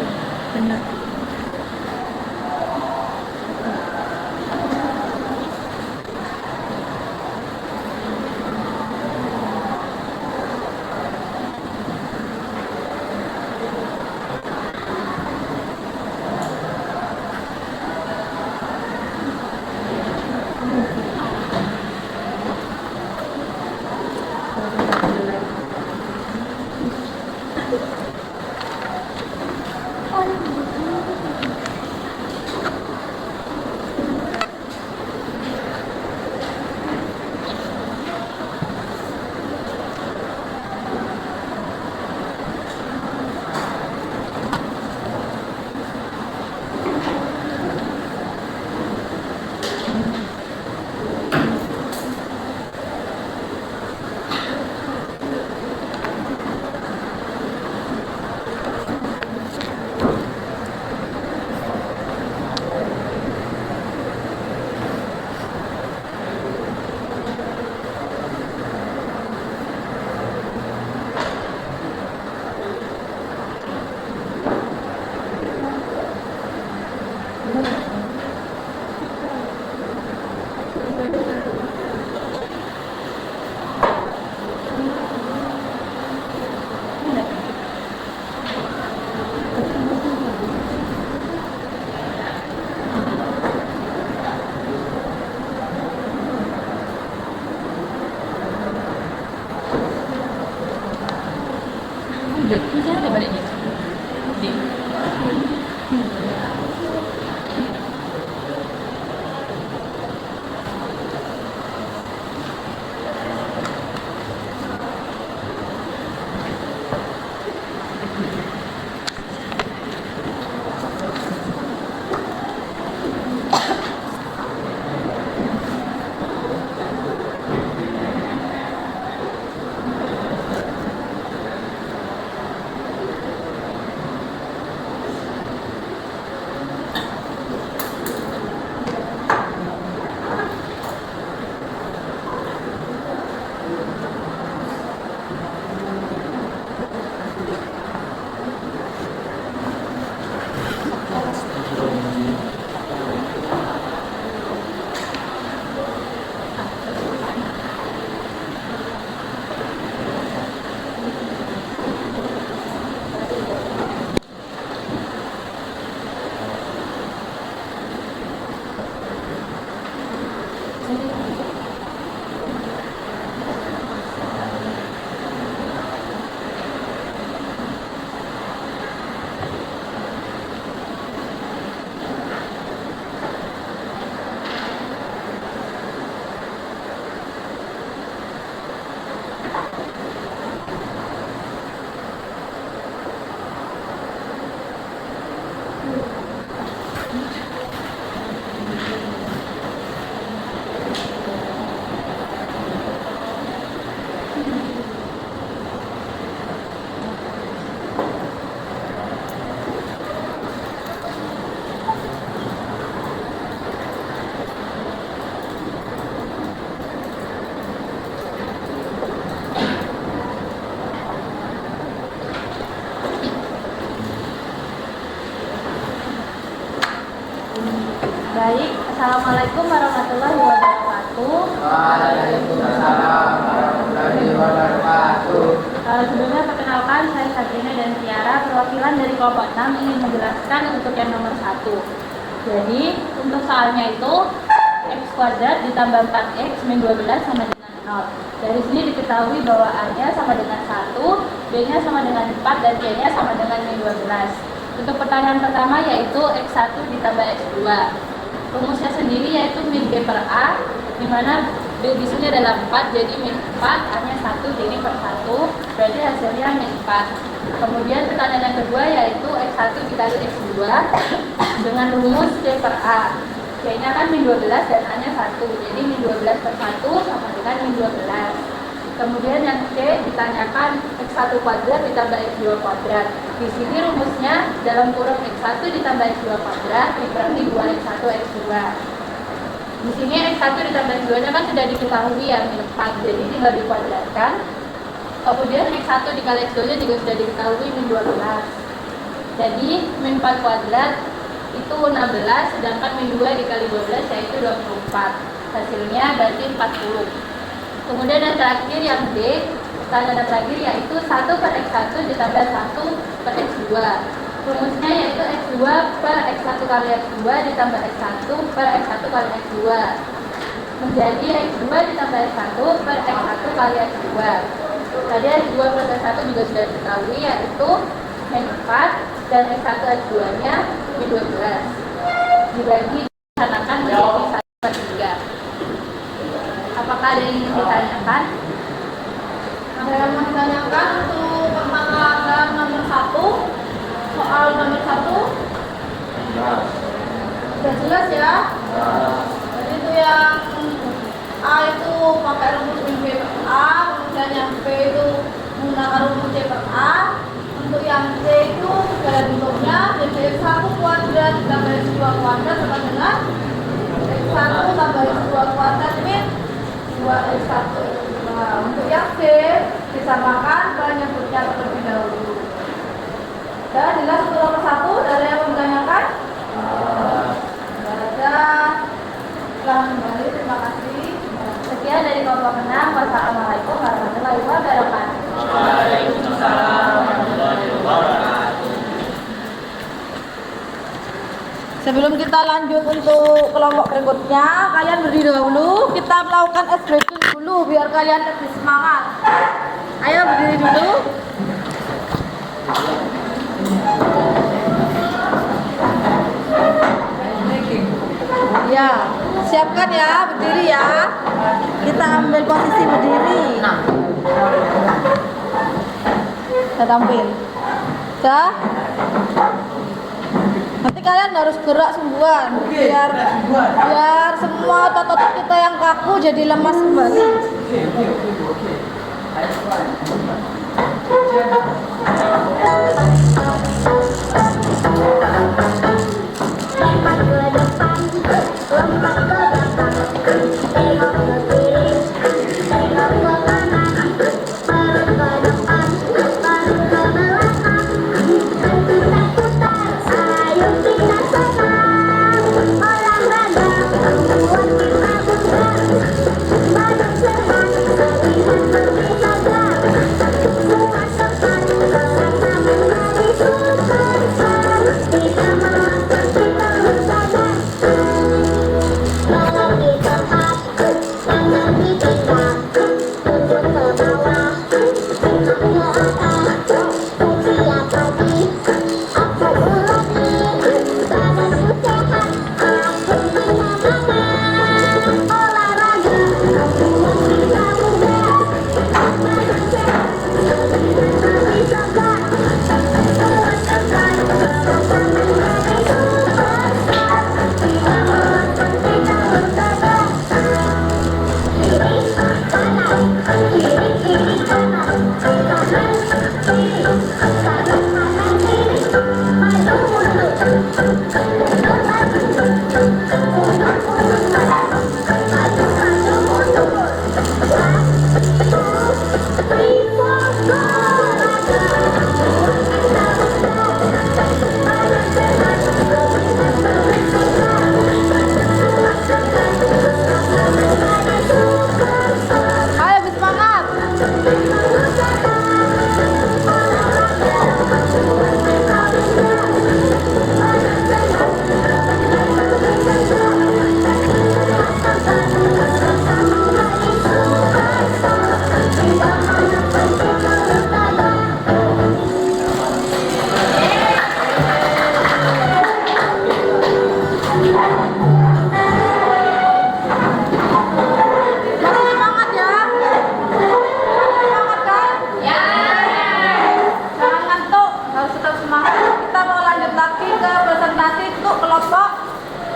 benar. Oh, Masih ada baliknya. Baik, Assalamualaikum warahmatullahi wabarakatuh. Waalaikumsalam warahmatullahi wabarakatuh. Sebelumnya perkenalkan, saya Sabrina dan Tiara, perwakilan dari kelompok 6 ingin menjelaskan untuk yang nomor 1. Jadi, untuk soalnya itu x kuadrat ditambah 4x min 12 sama dengan 0. Dari sini diketahui bahwa A-nya sama dengan 1, B-nya sama dengan 4, dan C-nya sama dengan min 12. Untuk pertanyaan pertama yaitu x1 ditambah x2. Rumusnya sendiri yaitu min B per A, di mana B di sini adalah 4, jadi min 4, A-nya 1, jadi per 1, berarti hasilnya min 4. Kemudian pertanyaan yang kedua yaitu x1 dikali x2 dengan rumus C per A. C-nya kan min 12 dan A-nya 1, jadi min 12 per 1 sama dengan min 12. Kemudian yang C ditanyakan x1 kuadrat ditambah x2 kuadrat. Di sini rumusnya dalam kurung x1 ditambah x2 kuadrat berarti 2x1 x2. Di sini x1 ditambah x2-nya kan sudah diketahui ya min 4, jadi tinggal dikuadratkan. Kemudian x1 dikali x2-nya juga sudah diketahui min 12. Jadi min 4 kuadrat itu 16, sedangkan min 2 dikali 12 yaitu 24. Hasilnya berarti 40. Kemudian yang terakhir yang D, tanda terakhir yaitu 1 per x1 ditambah 1 per x2. Rumusnya yaitu x2 per x1 kali x2 ditambah x1 per x1 kali x2. Menjadi x2 ditambah x1 per x1 kali x2. Tadi x2 plus x1 juga sudah diketahui yaitu min 4 dan x1 x2-nya min 12. Dibagi disanakan menjadi 1 per 3. Apakah ada yang ingin ditanyakan? Ada yang mau ditanyakan untuk pertanyaan nomor 1? Soal nomor 1? Sudah jelas ya? Jadi itu yang A itu pakai rumus min B per A, kemudian yang B itu menggunakan rumus C per A. Untuk yang C itu sudah bentuknya, jadi x1 kuadrat tambah x2 kuadrat sama dengan x1 tambah x2 kuadrat min 2x1 x2. Untuk yang C disamakan penyebutnya terlebih dahulu. Dan jelas untuk nomor 1, ada yang menanyakan? Tidak ada. Silahkan kembali, terima kasih. Sekian dari kelompok 6. Wassalamualaikum warahmatullahi wabarakatuh. Waalaikumsalam warahmatullahi wabarakatuh. Sebelum kita lanjut untuk kelompok berikutnya, kalian berdiri dahulu. Kita melakukan expression dulu biar kalian lebih semangat. Ayo berdiri dulu. siapkan ya, berdiri ya. Kita ambil posisi berdiri. Kita tampil. Dah. Nanti kalian harus gerak sungguhan biar semua otot-otot kita yang kaku jadi lemas kembali.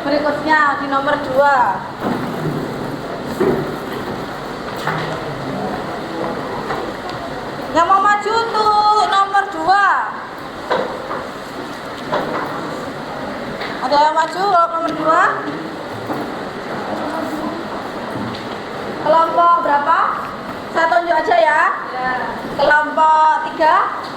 Berikutnya di nomor 2. Yang mau maju untuk nomor 2. Ada yang maju kalau nomor 2? Kelompok berapa? Saya tunjuk aja ya. Kelompok 3.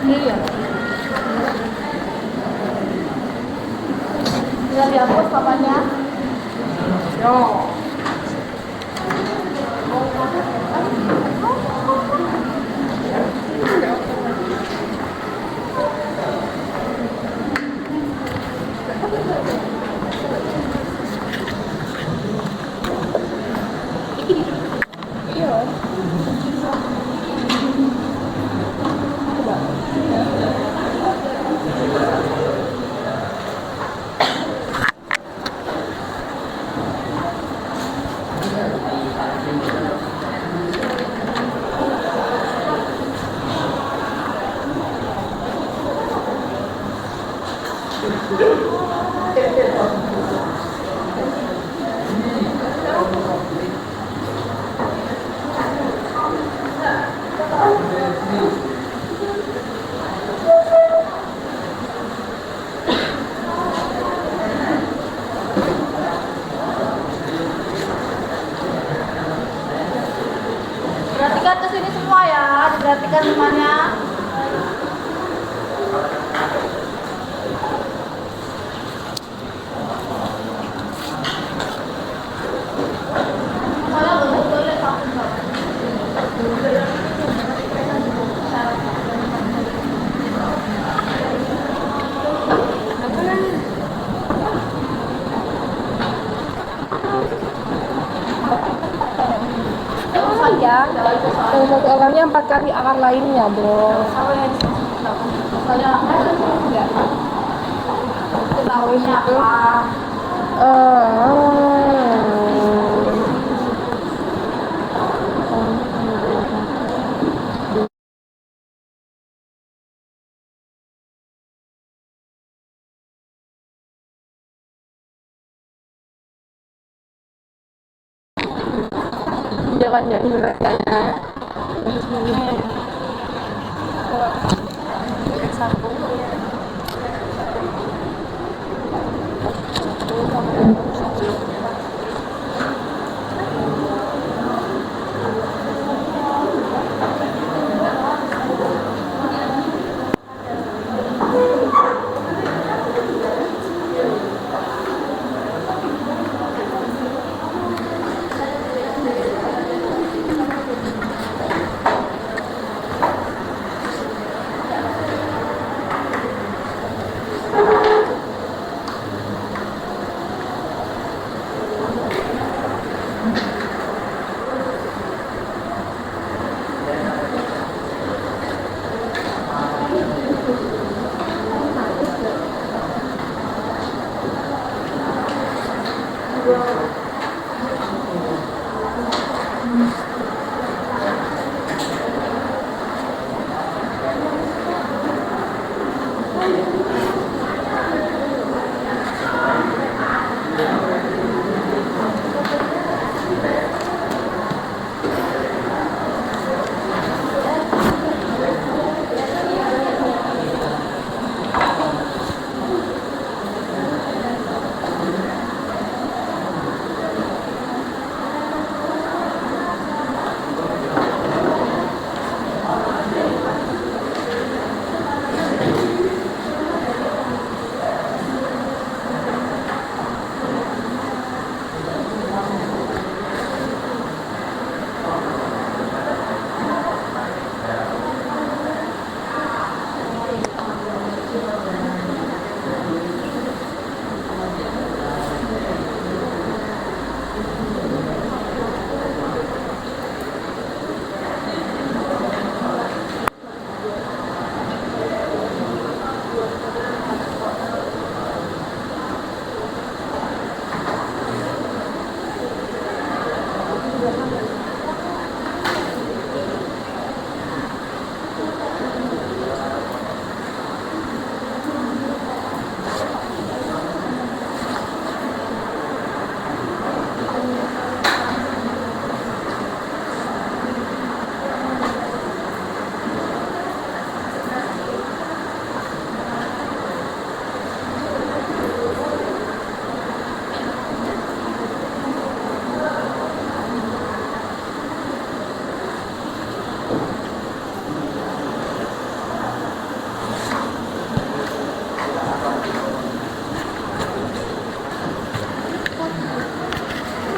Iya. Bisa dihapus papannya. Yo. Perhatikan ke sini semua ya, diperhatikan semuanya. akarnya 4 kali akar lainnya dong. Saya enggak. Ketahuinya apa? Jangan jadi rasanya.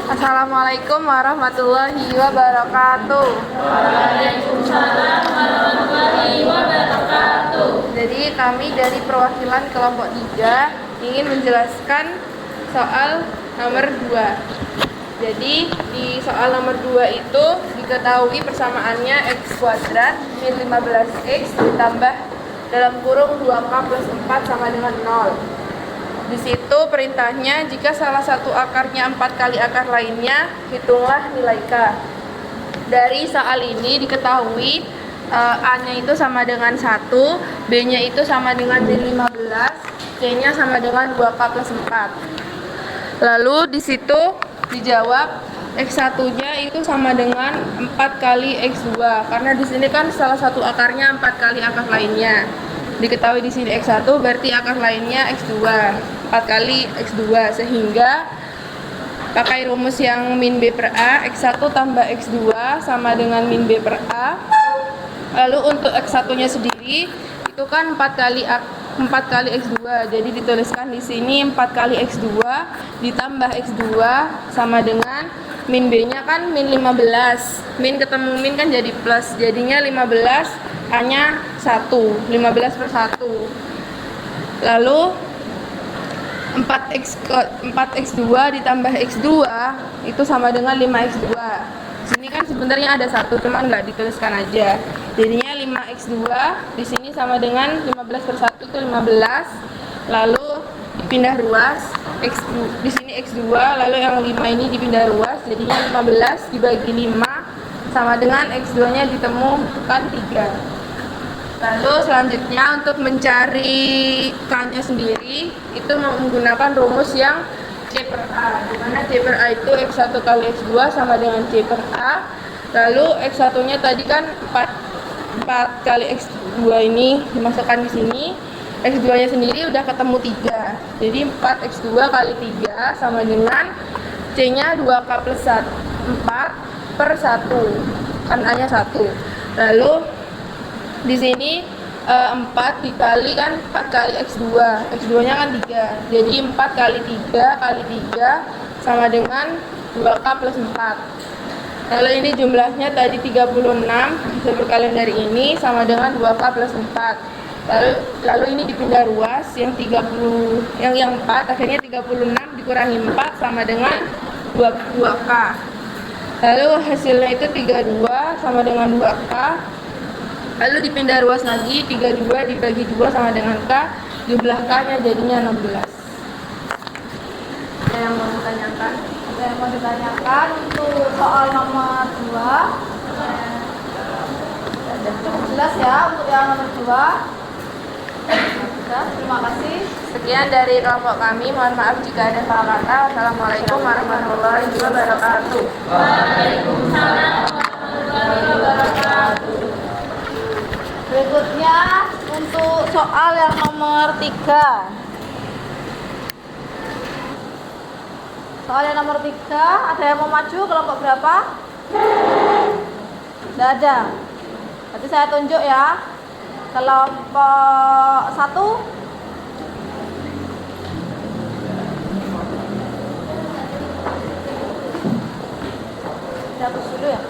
Assalamualaikum warahmatullahi wabarakatuh. Waalaikumsalam warahmatullahi wabarakatuh. Jadi kami dari perwakilan kelompok 3 ingin menjelaskan soal nomor 2. Jadi di soal nomor 2 itu diketahui persamaannya x kuadrat min 15x ditambah dalam kurung 2k plus 4 sama dengan 0. Di situ perintahnya jika salah satu akarnya 4 kali akar lainnya, hitunglah nilai K. Dari soal ini diketahui A-nya itu sama dengan 1, B-nya itu sama dengan min 15, C-nya sama dengan 2K plus 4. Lalu di situ dijawab X1-nya itu sama dengan 4 kali X2, karena di sini kan salah satu akarnya 4 kali akar lainnya. Diketahui di sini X1 berarti akar lainnya X2, 4 kali X2, sehingga pakai rumus yang min B per A, X1 tambah X2 sama dengan min B per A. Lalu untuk X1-nya sendiri itu kan 4 kali X2, jadi dituliskan di sini 4 kali X2 ditambah X2 sama dengan min B-nya kan min 15, min ketemu min kan jadi plus, jadinya 15, A-nya 1, 15 per 1. Lalu 4x2 ditambah x2 itu sama dengan 5x2, sini kan sebenarnya ada satu, cuma nggak dituliskan aja. Jadinya 5x2 di sini sama dengan 15/1 itu 15. Lalu dipindah ruas, di sini x2, lalu yang 5 ini dipindah ruas, jadinya 15 dibagi 5 sama dengan x2-nya ditemukan 3. Lalu selanjutnya untuk mencari k-nya sendiri itu menggunakan rumus yang C per A, di mana C per A itu x1 kali x2 sama dengan C per A. Lalu x1-nya tadi kan 4 kali x2 ini dimasukkan di sini. X2-nya sendiri udah ketemu 3. Jadi 4x2 kali 3 sama dengan C-nya 2k plus 4 per 1. Kan A-nya 1. Lalu di sini 4 dikali kan 4 kali x2. X2-nya kan 3. Jadi 4 kali 3 kali 3 sama dengan 2k plus 4. Lalu ini jumlahnya tadi 36 bisa berkalian dari ini sama dengan 2k plus 4. Lalu ini dipindah ruas yang 30 yang 4 akhirnya 36 dikurangi 4 sama dengan 2k. Lalu hasilnya itu 32 sama dengan 2k. Lalu dipindah ruas lagi, 32 dibagi 2 sama dengan k, jumlah k-nya jadinya 16. Ada yang mau ditanyakan? Ada yang mau ditanyakan untuk soal nomor 2? Cukup jelas ya untuk yang nomor 2. Terima kasih. Sekian dari kelompok kami. Mohon maaf jika ada salah kata. Wassalamualaikum warahmatullahi wabarakatuh. Waalaikumsalam warahmatullahi wabarakatuh. Berikutnya untuk soal yang nomor 3. Soal yang nomor 3, ada yang mau maju kelompok berapa? Tidak ada. Nanti saya tunjuk ya. Kelompok 1. Hapus dulu ya.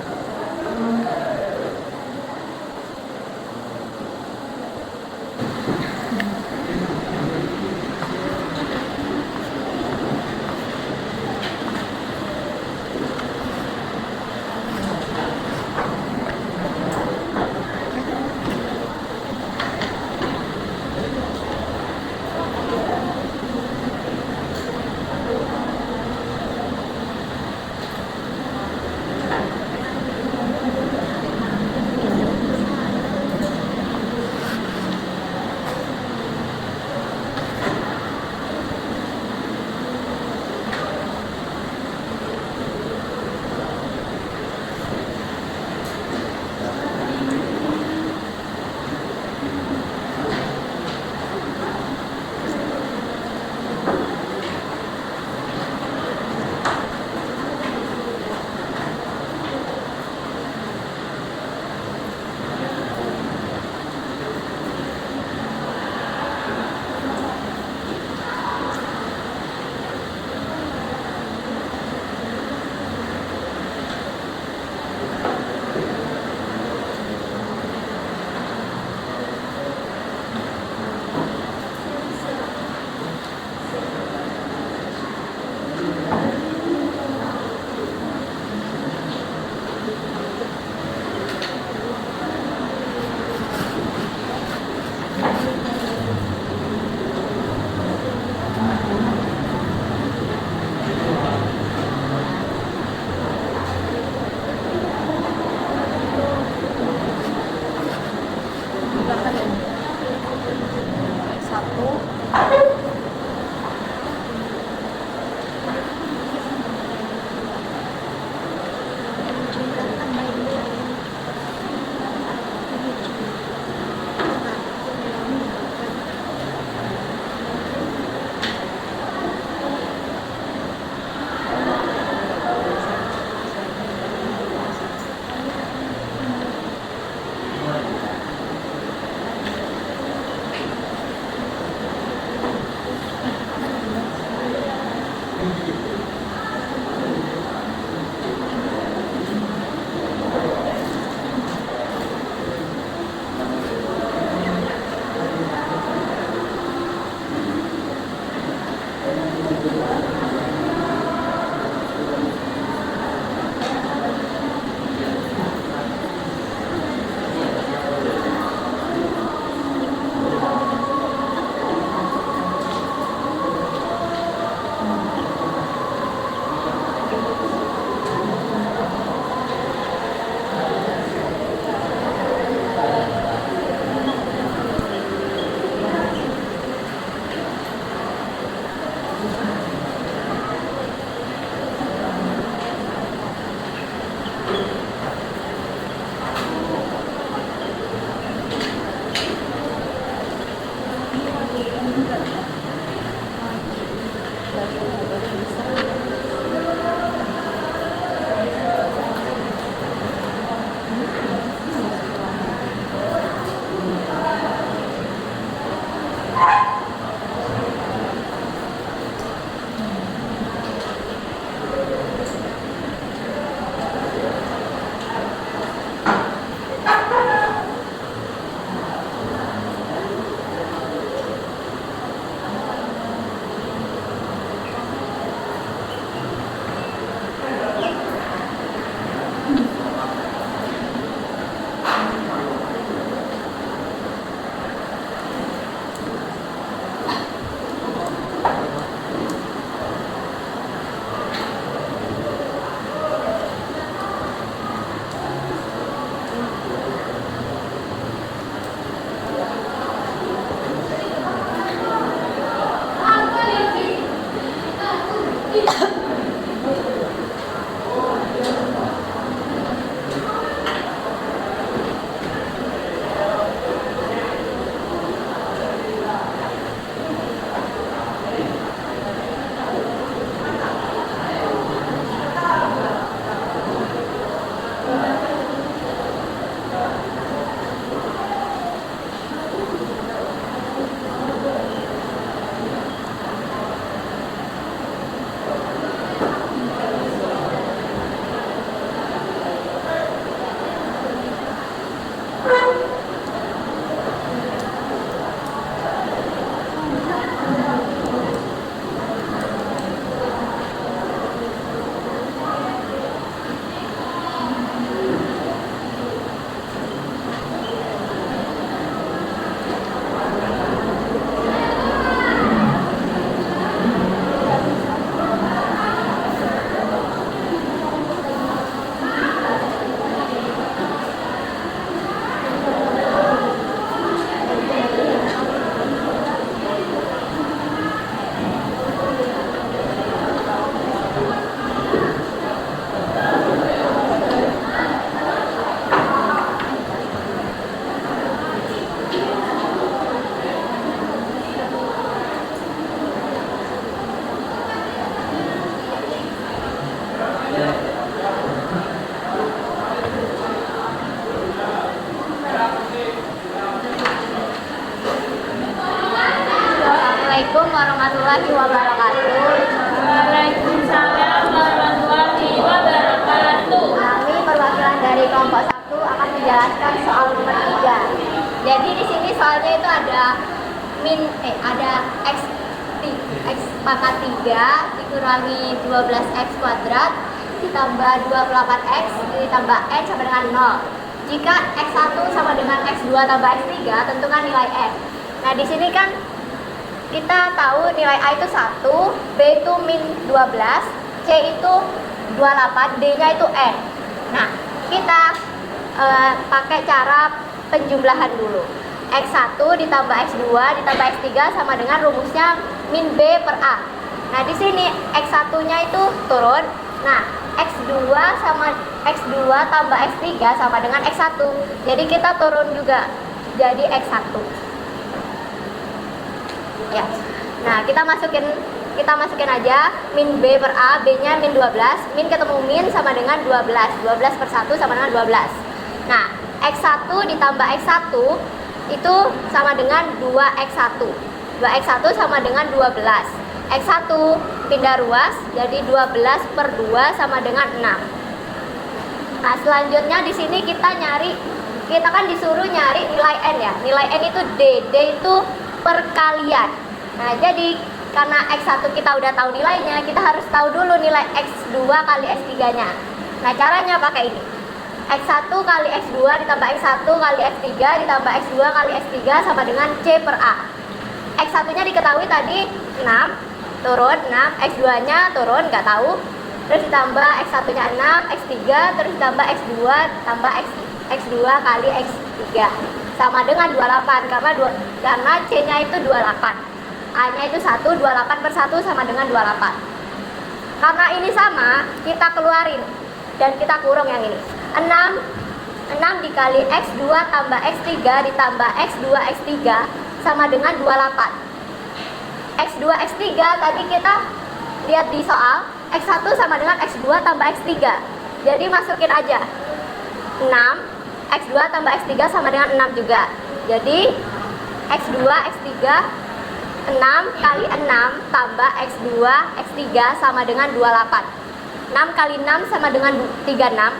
warahmatullahi wabarakatuh. Waalaikumsalam warahmatullahi wabarakatuh. Kami perwakilan dari kelompok 1 akan menjelaskan soal nomor 3. Jadi di sini soalnya itu ada ada x pangkat 3 dikurangi 12x kuadrat ditambah 28x ditambah n sama dengan 0. Jika x1 sama dengan x2 tambah x3, tentukan nilai n. Nah, di sini kan kita tahu nilai A itu 1, B itu min 12, C itu 28, D-nya itu n. Nah, kita pakai cara penjumlahan dulu. X1 ditambah X2 ditambah X3 sama dengan rumusnya min B per A. Nah, di sini X1-nya itu turun. Nah, X2 sama X2 tambah X3 sama dengan X1. Jadi kita turun juga jadi X1. Ya. Nah, kita masukin aja min B per A, B-nya min 12, min ketemu min sama dengan 12. 12 per 1 sama dengan 12. Nah, X1 ditambah X1 itu sama dengan 2x1. 2x1 sama dengan 12. X1 pindah ruas jadi 12 per 2 sama dengan 6. Nah, selanjutnya di sini kita kan disuruh nyari nilai n ya. Nilai n itu D itu perkalian. Nah, jadi karena X1 kita udah tahu nilainya, kita harus tahu dulu nilai X2 kali X3-nya. Nah, caranya pakai ini. X1 kali X2 ditambah X1 kali X3 ditambah X2 kali X3 sama dengan C per A. X1-nya diketahui tadi 6, turun 6, X2-nya turun, nggak tahu. Terus ditambah X1-nya 6, X3, terus ditambah X2 tambah X2 kali X3 sama dengan 28 karena C-nya itu 28. A-nya itu 1, 28 per 1 sama dengan 28. Karena ini sama, kita keluarin dan kita kurung yang ini. 6 dikali X2 tambah X3 ditambah X2 X3 sama dengan 28. X2 X3 tadi kita lihat di soal, X1 sama dengan X2 tambah X3. Jadi masukin aja 6, X2 tambah X3 sama dengan 6 juga. Jadi X2 X3 6 kali 6 tambah X2 X3 sama dengan 28. 6 kali 6 sama dengan 36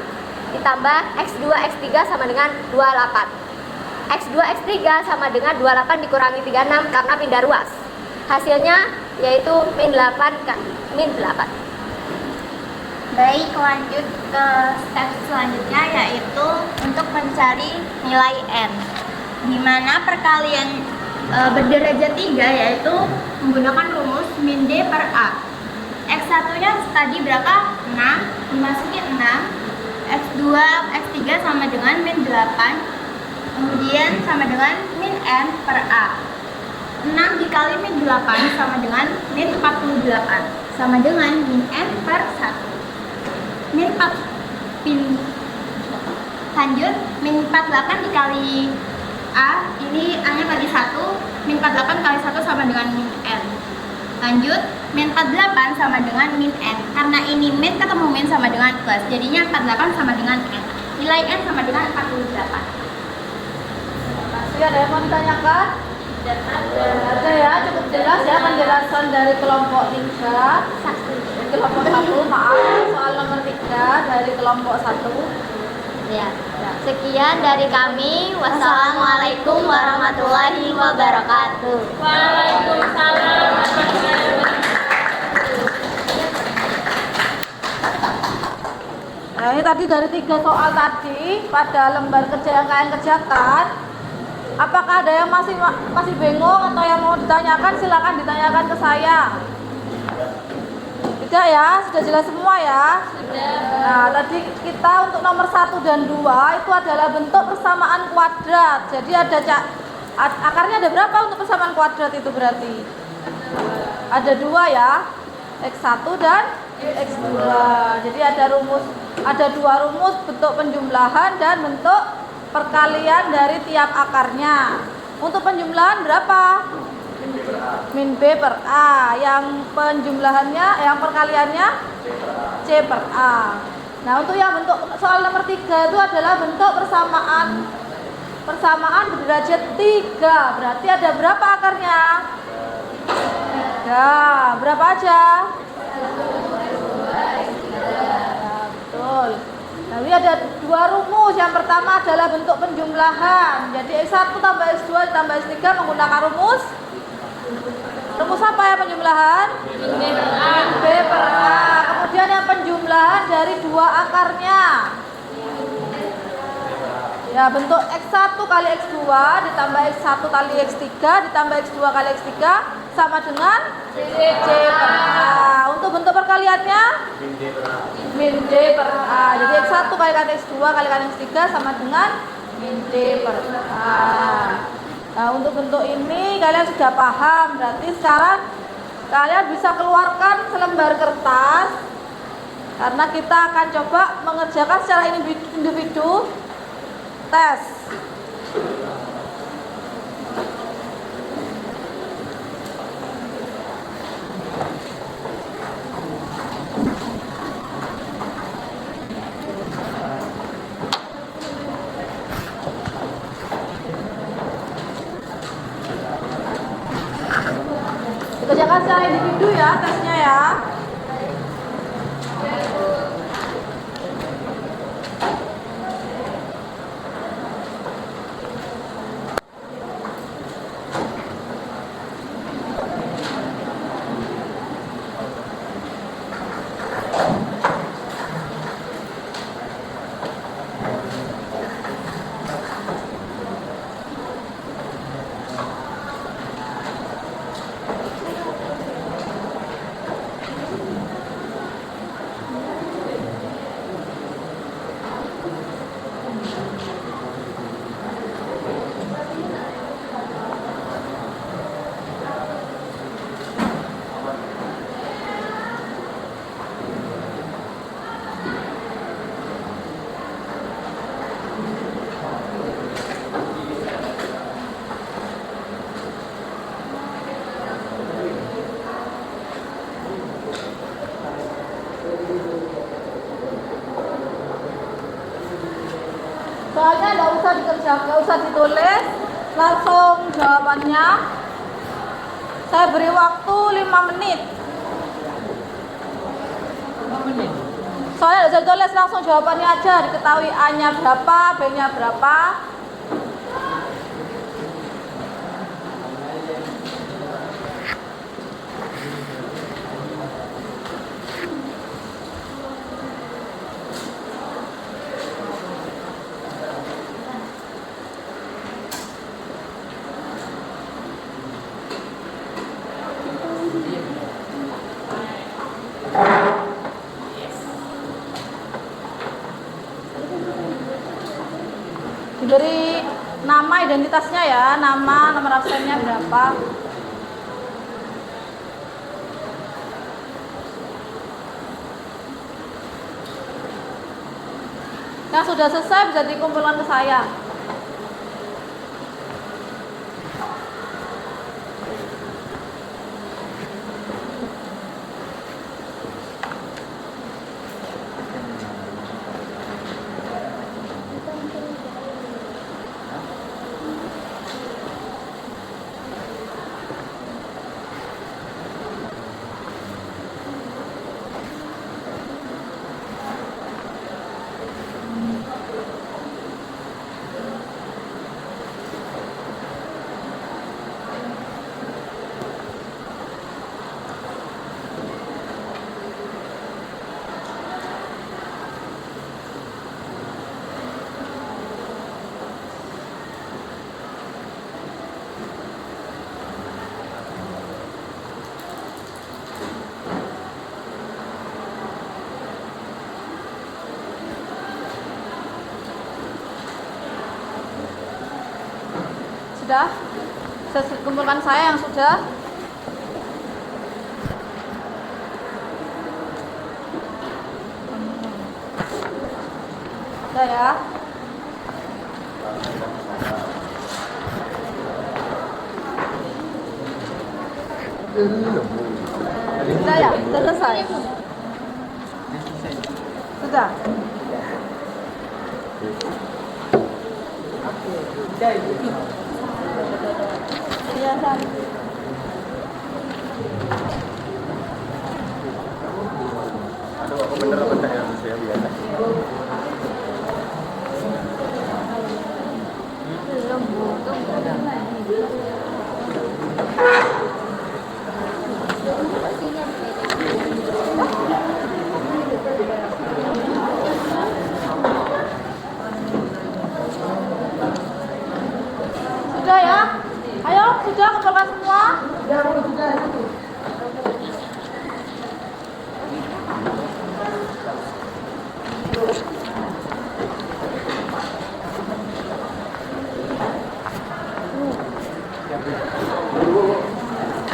ditambah X2 X3 sama dengan 28. X2 X3 sama dengan 28 dikurangi 36 karena pindah ruas. Hasilnya yaitu min 8 kan, min 8. Baik, lanjut ke step selanjutnya yaitu untuk mencari nilai n. Di mana perkalian berderajat 3 yaitu menggunakan rumus min D per A. X1-nya tadi berapa? 6, dimasukin 6. X2, X3 sama dengan min 8, kemudian sama dengan min n per A. 6 dikali min 8 sama dengan min 48, sama dengan min n per 1. Lanjut, min 48 dikali A, ini A-nya kali 1, min 48 kali 1 sama dengan min n. Lanjut, min 48 sama dengan min n. Karena ini min ketemu min sama dengan plus, jadinya 48 sama dengan n. Nilai n sama dengan 48. Masih ada yang mau ditanyakan? Ada ya, cukup jelas ya penjelasan dari kelompok 3. Kelompok 1, maaf, soal nomor 3 dari kelompok 1. Ya. Sekian dari kami. Wassalamualaikum warahmatullahi wabarakatuh. Waalaikumsalam warahmatullahi wabarakatuh. Nah, ini tadi dari 3 soal tadi pada lembar kerja yang kalian kerjakan. Apakah ada yang masih bingung atau yang mau ditanyakan? Silakan ditanyakan ke saya. Tidak ya, sudah jelas semua ya. Nah, tadi kita untuk nomor 1 dan 2 itu adalah bentuk persamaan kuadrat. Jadi akarnya ada berapa untuk persamaan kuadrat itu berarti? Ada 2 ya, X1 dan X2. Jadi ada 2 rumus bentuk penjumlahan dan bentuk perkalian dari tiap akarnya. Untuk penjumlahan berapa? Min B per A. Yang penjumlahannya, yang perkaliannya C per A. Nah, untuk yang bentuk soal nomor 3 itu adalah bentuk persamaan berderajat 3. Berarti ada berapa akarnya? ada. Berapa aja? Betul. Tapi ada dua rumus. Yang pertama adalah bentuk penjumlahan. Jadi X1 tambah X2 tambah X3 menggunakan rumus apa ya penjumlahan? Min B per A. Kemudian yang penjumlahan dari dua akarnya. Ya, bentuk X1 kali X2 ditambah X1 kali X3 ditambah X2 kali X3 sama dengan C per A. Untuk bentuk perkaliannya min D per A. Jadi X1 kali X2 kali X3 sama dengan min D per A. Nah, untuk bentuk ini kalian sudah paham. Berarti sekarang kalian bisa keluarkan selembar kertas karena kita akan coba mengerjakan secara individu tes. Dikerjakan secara individu ya tesnya ya. Soalnya nggak usah dikerjakan, nggak usah ditulis, langsung jawabannya. Saya beri waktu 5 menit. 5 menit. Soalnya nggak usah ditulis, langsung jawabannya aja, diketahui A-nya berapa, B-nya berapa. Diberi nama identitasnya ya, nama, nomor absennya berapa. Yang sudah selesai bisa dikumpulkan ke saya. Sudah? Saya kumpulkan saya yang sudah. Sudah ya? Sudah ya? Sudah selesai? Sudah? Iya, San. Sudah kumpulkan semua?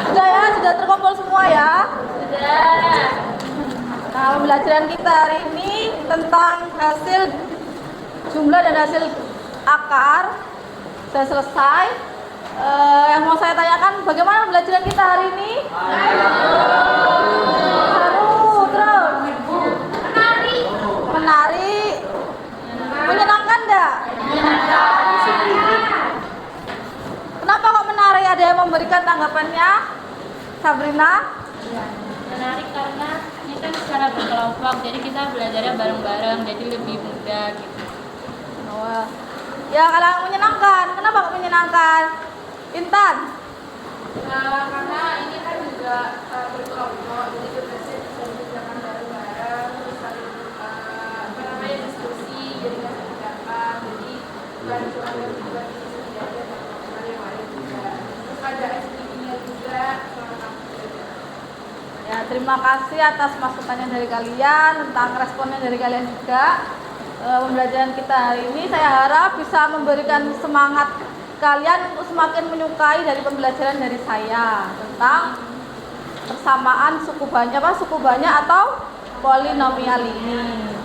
Sudah ya, sudah terkumpul semua ya? Sudah. Nah, pembelajaran kita hari ini tentang hasil jumlah dan hasil akar sudah selesai. Yang mau saya tanyakan, bagaimana pembelajaran kita hari ini? Seru, terus menarik, menyenangkan enggak? Kenapa kok menarik? Ada yang memberikan tanggapannya? Sabrina? Menarik karena ini kan secara berkelompok, jadi kita belajarnya bareng-bareng, jadi lebih mudah gitu. Oh, ya kalau menyenangkan, kenapa kok menyenangkan? Intan? Karena ini kan juga berkelompok, jadi kita bisa dikerjakan bareng-bareng, terus saling diskusi, jadi nggak sakit gampang, jadi bukan cuma berdua di sini aja, teman-teman yang lain juga. Terus ada SPI-nya juga, Ya, terima kasih atas masukannya dari kalian, tentang responnya dari kalian juga. Pembelajaran kita hari ini saya harap bisa memberikan semangat kalian untuk semakin menyukai dari pembelajaran dari saya tentang persamaan suku banyak atau polinomial ini.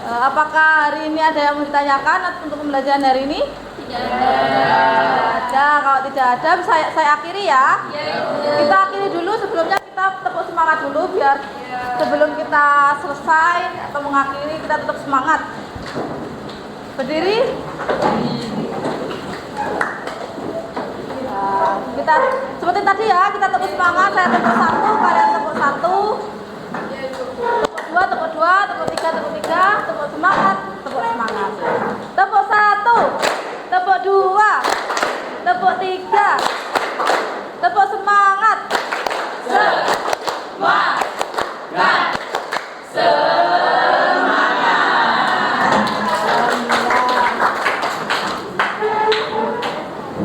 Apakah hari ini ada yang mau ditanyakan untuk pembelajaran hari ini? Tidak Ada. Kalau tidak ada, saya akhiri ya. Kita akhiri dulu, sebelumnya kita tepuk semangat dulu biar sebelum kita selesai atau mengakhiri kita tetap semangat. Berdiri. Kita seperti tadi ya, kita tepuk semangat. Saya tepuk satu, kalian tepuk satu. Tepuk dua, tepuk tiga, tepuk semangat, tepuk semangat. Tepuk satu, tepuk dua, tepuk tiga, tepuk semangat.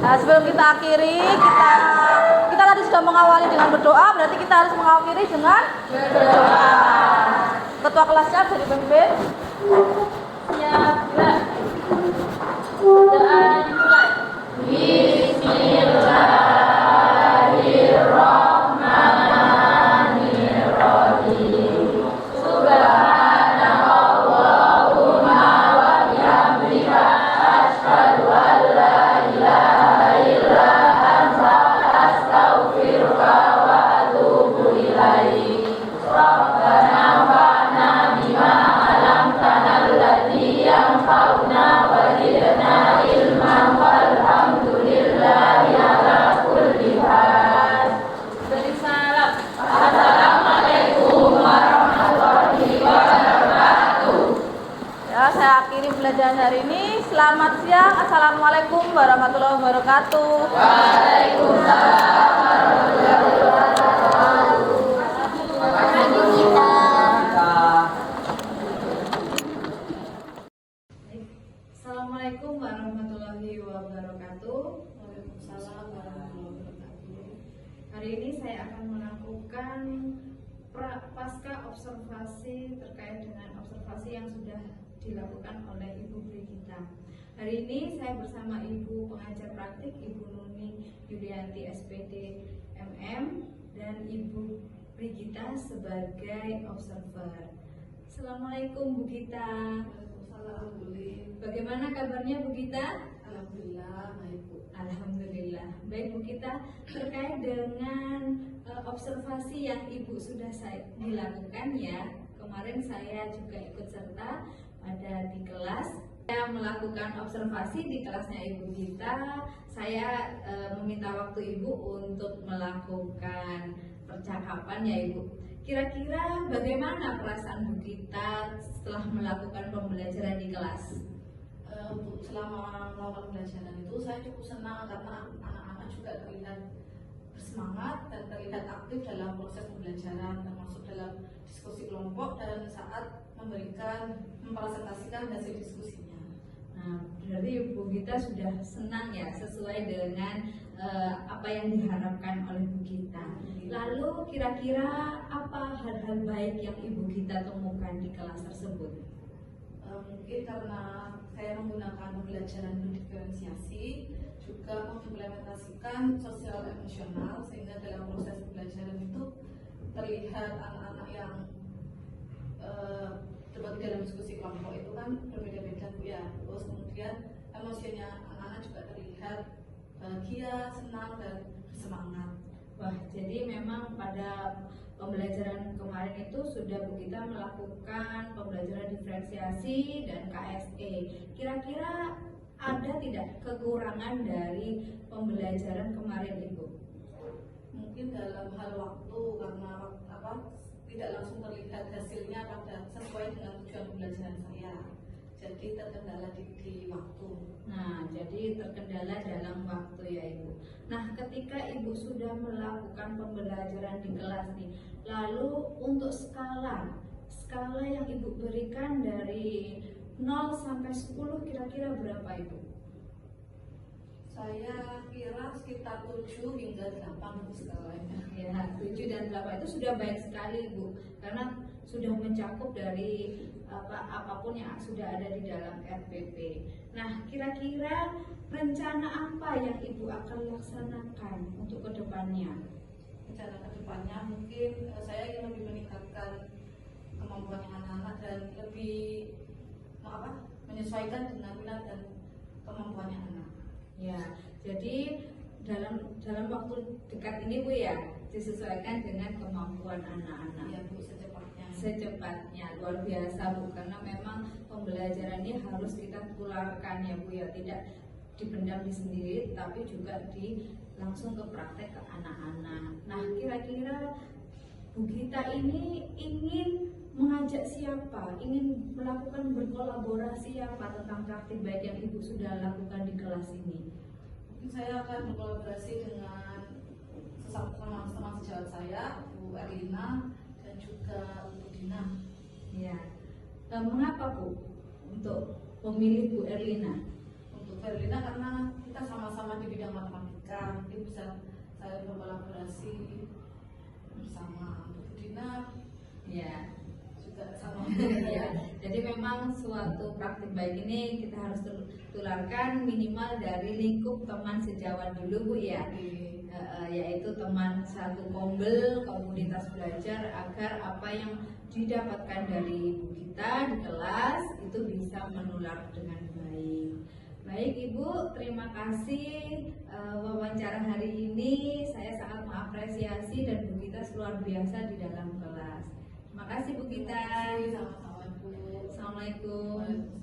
Nah, sebelum kita akhiri, kita tadi sudah mengawali dengan berdoa, berarti kita harus mengakhiri dengan berdoa. Ketua kelasnya bisa dipimpin. siap, gerak. Doa dimulai. Beri salam. Ya, saya akhiri pembelajaran hari ini. Selamat siang. Assalamualaikum warahmatullahi wabarakatuh. Assalamualaikum warahmatullahi wabarakatuh. Waalaikumsalam warahmatullahi wabarakatuh. Hari ini saya akan melakukan pasca observasi terkait dengan observasi yang sudah dilakukan oleh Ibu Brigita. Hari ini saya bersama Ibu pengajar praktik Ibu Nuni Yulianti SPD MM dan Ibu Brigita sebagai observer. Assalamualaikum Bu Gita. Waalaikumsalam Bu Li. Bagaimana kabarnya Bu Gita? Alhamdulillah baik Bu. Alhamdulillah. Baik Bu Gita, terkait dengan observasi yang Ibu sudah dilakukan ya. Kemarin saya juga ikut serta pada di kelas. Saya melakukan observasi di kelasnya Ibu Gita. Saya meminta waktu Ibu untuk melakukan percakapan ya Ibu. Kira-kira bagaimana perasaan Bu Gita setelah melakukan pembelajaran di kelas? Untuk selama melakukan pembelajaran itu saya cukup senang karena anak-anak juga terlihat bersemangat dan terlihat aktif dalam proses pembelajaran, termasuk dalam diskusi kelompok dan saat mempresentasikan hasil diskusinya. Nah, berarti Bu Gita sudah senang ya sesuai dengan apa yang diharapkan oleh Bu Gita. Lalu kira-kira apa hal-hal baik yang Ibu Gita temukan di kelas tersebut? Mungkin karena saya menggunakan pembelajaran berdiferensiasi, juga mengimplementasikan sosial emosional, sehingga dalam proses pembelajaran itu terlihat anak-anak yang terbagi dalam diskusi kelompok itu kan berbeda-beda Bu ya. Terus kemudian emosinya anak-anak juga terlihat bahagia, senang dan bersemangat. Wah, jadi memang pada pembelajaran kemarin itu sudah Bu Gita melakukan pembelajaran diferensiasi dan KSE. Kira-kira ada tidak kekurangan dari pembelajaran kemarin Ibu? Mungkin dalam hal waktu, karena tidak langsung terlihat hasilnya pada sesuai dengan tujuan pembelajaran saya. Jadi terkendala di waktu. Nah, jadi terkendala dalam waktu ya Ibu. Nah, ketika Ibu sudah melakukan pembelajaran di kelas nih, lalu untuk skala yang Ibu berikan dari 0 sampai 10 kira-kira berapa Ibu? Saya kira sekitar 7 hingga 8 skalanya. Ya, 7 dan 8 itu sudah baik sekali Bu, karena sudah mencakup dari apapun yang sudah ada di dalam RPP. Nah, kira-kira rencana apa yang Ibu akan laksanakan untuk kedepannya? Rencana kedepannya mungkin saya ingin lebih meningkatkan kemampuan anak-anak dan lebih menyesuaikan dengan minat dan kemampuannya anak. Ya, jadi dalam waktu dekat ini Bu ya, disesuaikan dengan kemampuan anak-anak. Ya Bu, secepatnya Luar biasa Bu, karena memang pembelajaran ini harus kita tularkan ya Bu ya, tidak dipendam di sendiri tapi juga langsung ke praktek ke anak-anak. Nah, kira-kira Bu Gita ini ingin mengajak siapa? Ingin melakukan berkolaborasi apa tentang praktik baik yang Ibu sudah lakukan di kelas ini? Mungkin saya akan berkolaborasi dengan teman-teman sejawat saya, Bu Erlina dan juga Bu Dina. Ya. Mengapa Bu untuk memilih Bu Erlina? Untuk Bu Erlina karena kita sama-sama di bidang matematika, mungkin bisa saya berkolaborasi bersama Bu Dina. Ya. Sama ya. Jadi memang suatu praktik baik ini kita harus tularkan minimal dari lingkup teman sejawat dulu Bu ya. Yaitu teman satu kombel, komunitas belajar, agar apa yang didapatkan dari Bu Gita di kelas itu bisa menular dengan baik. Baik Ibu, terima kasih wawancara hari ini. Saya sangat mengapresiasi dan Bu Gita luar biasa di dalam kelas. Terima kasih Bu Gita. Sama-sama Bu. Assalamualaikum.